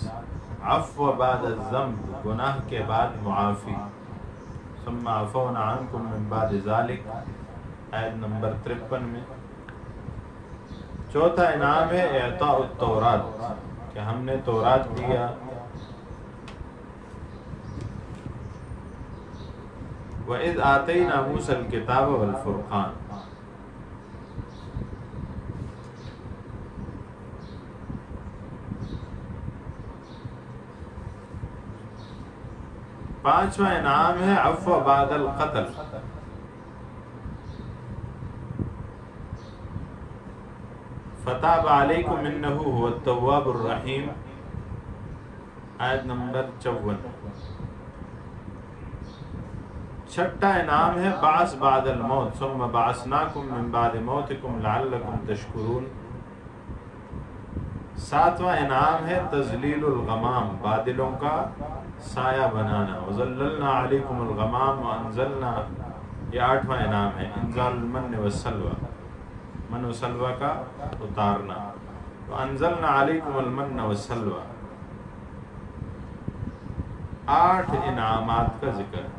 عفو بعد الذنب، گناہ کے بعد معافی. ثم عفونا عنكم من بعد ذلك آیت نمبر 53 میں. چوتھا انعام ہے اعطاء التورات، کہ ہم نے تورات دیا. وَإِذْ آتَيْنَا مُوسَى الْكِتَابَ وَالْفُرْقَانَ. پانچواں انعام ہے عفو بعد القتل. فتاب علیکم انہ هو التواب الرحیم آیت نمبر 54. چھٹا انعام ہے بعث بعد الموت، ثم بعثناکم من بعد موتکم لعلکم تشکرون. ساتواں انعام ہے تذلیل الغمام، بادلوں کا سایہ بنانا. وَظَلَّلْنَا عَلَيْكُمُ الْغَمَامَ وَأَنزَلْنَا، یہ 8واں انعام ہے انزال المن والسلوى، من و سلوى کا اتارنا. وَأَنزَلْنَا عَلَيْكُمُ الْمَنَّ وَالسَّلْوَىٰ. 8 انعامات کا ذکر ہے.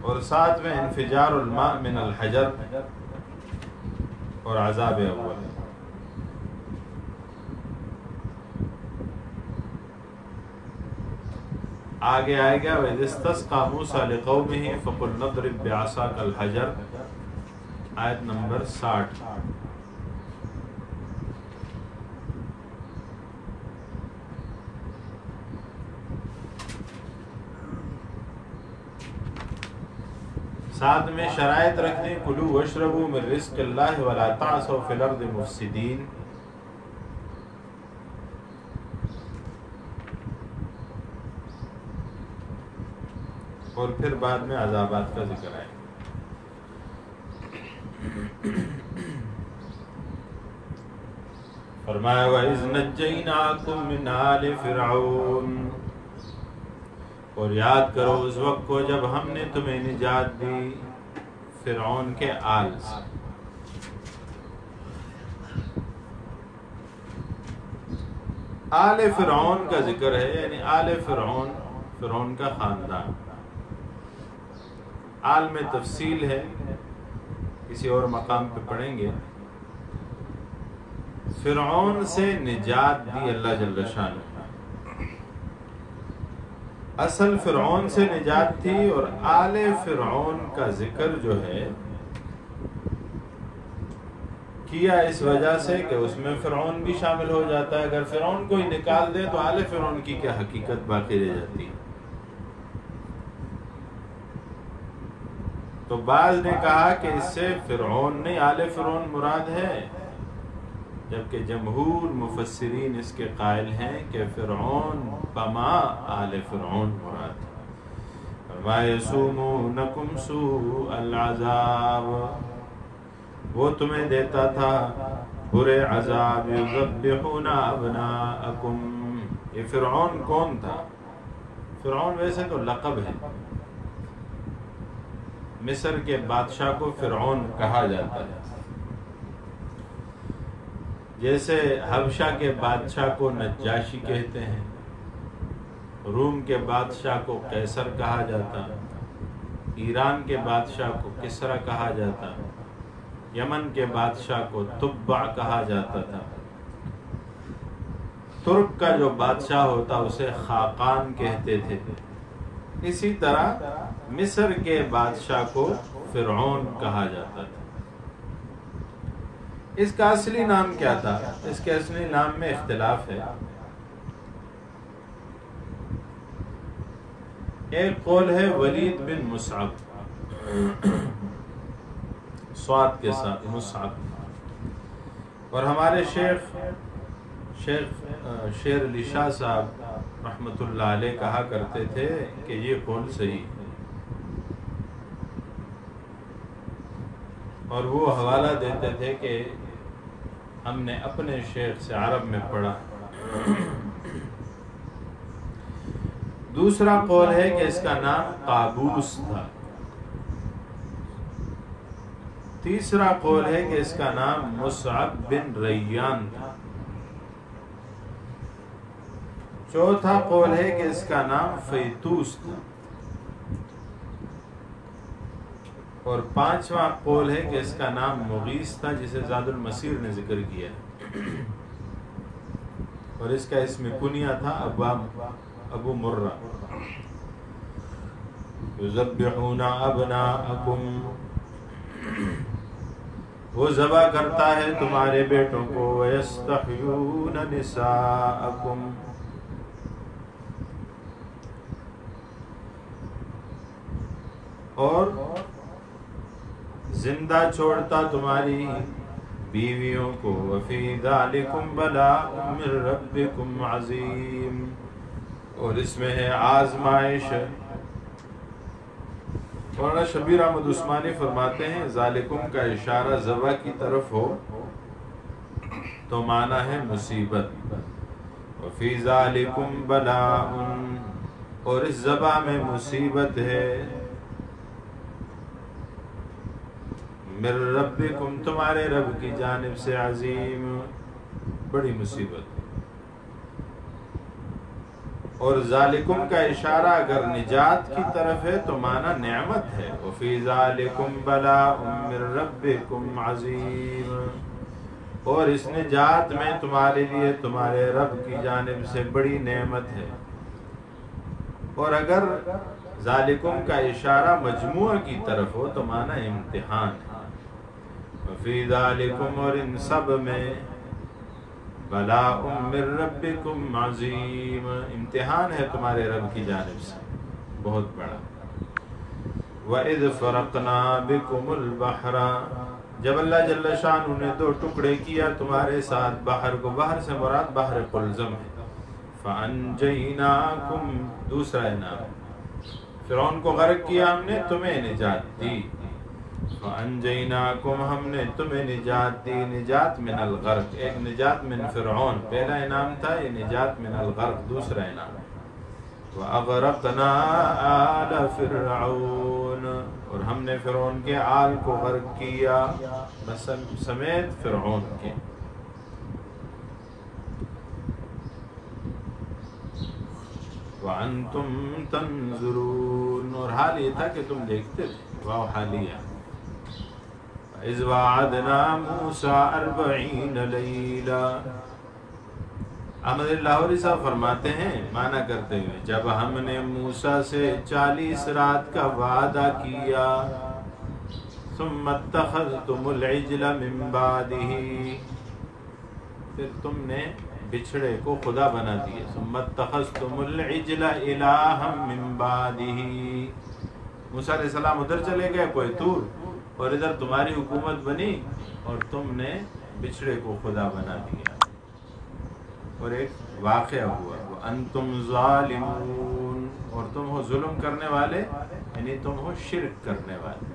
اور ساتھ میں انفجار الماء من الحجر اور عذاب اول. آگے آئے گا وَإِذِ اسْتَسْقَىٰ مُوسَىٰ لِقَوْمِهِ فَقُلْ نَضْرِبْ بِعَصَاكَ الْحَجَرَ آیت نمبر 60. ساتھ میں شرائط رکھ دیں کلوا واشربوا من رزق اللہ ولا تعثوا فی الارض مفسدین. اور پھر بعد میں عذابات کا ذکر ہے. فرمایا وَإِذْ نَجَّيْنَاكُمْ مِنْ آلِ فِرْعَوْنَ، اور یاد کرو اس وقت کو جب ہم نے تمہیں نجات دی فرعون کے آل سے. آل فرعون کا ذکر ہے، یعنی آل فرعون، فرعون کا خاندان. آل میں تفصیل ہے، کسی اور مقام پہ پڑھیں گے. فرعون سے نجات دی اللہ جل شانہ. اصل فرعون سے نجات تھی، اور آل فرعون کا ذکر جو ہے کیا اس وجہ سے کہ اس میں فرعون بھی شامل ہو جاتا ہے. اگر فرعون کو ہی نکال دے تو آل فرعون کی کیا حقیقت باقی رہ جاتی ہے. تو بعض نے کہا کہ اس سے فرعون نہیں آل فرعون مراد ہے، جبکہ جمہور مفسرین اس کے قائل ہیں کہ فرعون بما آل فرعون مراد ہے. وَيَسُومُونَكُمْ سُوءَ الْعَذَابِ، وہ تمہیں دیتا تھا برے عذاب یذبحون ابناءکم. یہ فرعون کون تھا؟ فرعون ویسے تو لقب ہے، مصر کے بادشاہ کو فرعون کہا جاتا ہے، جیسے حبشہ کے بادشاہ کو نجاشی کہتے ہیں، روم کے بادشاہ کو قیصر کہا جاتا، ایران کے بادشاہ کو کسرا کہا جاتا، یمن کے بادشاہ کو تبع کہا جاتا تھا، ترک کا جو بادشاہ ہوتا اسے خاقان کہتے تھے. اسی طرح مصر کے بادشاہ کو فرعون کہا جاتا تھا. اس کا اصلی نام کیا تھا؟ اس کے اصلی نام میں اختلاف ہے. ایک قول ہے ولید بن مصعب، صاد کے ساتھ مصعب، اور ہمارے شیخ شیر علی شاہ صاحب رحمۃ اللہ علیہ کہا کرتے تھے کہ یہ قول صحیح ہے، اور وہ حوالہ دیتے تھے کہ ہم نے اپنے شیخ سے عرب میں پڑھا. دوسرا قول ہے کہ اس کا نام قابوس تھا. تیسرا قول ہے کہ اس کا نام مصعب بن ریان تھا. چوتھا قول ہے کہ اس کا نام فیتوس تھا. اور پانچواں قول ہے کہ اس کا نام مغیث تھا، جسے زاد المسیر نے ذکر کیا، اور اس کا اسم کنیہ تھا ابو مرہ. یذبحون ابناءکم، وہ ذبح کرتا ہے تمہارے بیٹوں کو، ویستحیون نساءکم، اور زندہ چھوڑتا تمہاری بیویوں کو. وفی ذالکم بلاء من ربکم عظیم، اور اس میں ہے آزمائش. مولانا شبیر احمد عثمانی فرماتے ہیں ذالکم کا اشارہ ذبح کی طرف ہو تو معنی ہے مصیبت. وفی ذالکم بلاء، اور اس ذبح میں مصیبت ہے. من ربکم، تمہارے رب کی جانب سے، عظیم، بڑی مصیبت. اور ذالکم کا اشارہ اگر نجات کی طرف ہے تو معنی نعمت ہے. وفی ذالکم بلاء من ربکم عظیم، اور اس نجات میں تمہارے لیے تمہارے رب کی جانب سے بڑی نعمت ہے. اور اگر ذالکم کا اشارہ مجموعہ کی طرف ہو تو معنی امتحان ہے. وفی ذالکم، اور ان سب میں، بلاء من ربکم عظیم، امتحان ہے تمہارے رب کی جانب سے بہت بڑا. وَإِذْ فَرَقْنَا بِكُمُ الْبَحْرَ، جب اللہ جل شانہ نے دو ٹکڑے کیا تمہارے ساتھ بحر کو، بحر سے مراد بحر قلزم ہے. فَأَنْجَيْنَاكُمْ، دوسرا انعام، فرعون کو غرق کیا ہم نے، تمہیں نجات دی. فَأَنْجَيْنَاكُمْ، ہم نے تمہیں نجات دی. نجات من الغرق، ایک نجات من فرعون پہلا انعام تھا، یہ نجات من الغرق دوسرا انعام. وَأَغْرَقْنَا آلَ فِرْعَوْنَ، اور ہم نے فرعون کے آل کو غرق کیا، سمیت فرعون کے. وَأَنْتُمْ تَنْظُرُونَ، اور حال یہ تھا کہ تم دیکھتے تھے. واو حالیہ. اذ وعدنا موسیٰ 40 لیلہ، احمد لاہوری صاحب فرماتے ہیں معنی کرتے ہوئے، جب ہم نے موسیٰ سے 40 رات کا وعدہ کیا. ثم اتخذتم العجل من بعدہ، پھر تم نے بچھڑے کو خدا بنا دیے. ثم اتخذتم العجل الہا من بعدہ، موسیٰ علیہ السلام ادھر چلے گئے کوئی طور، اور ادھر تمہاری حکومت بنی اور تم نے بچھڑے کو خدا بنا دیا. اور ایک واقعہ ہوا، وَأَنْتُمْ ظَالِمُونَ، اور تم ہو ظلم کرنے والے، یعنی تم ہو شرک کرنے والے.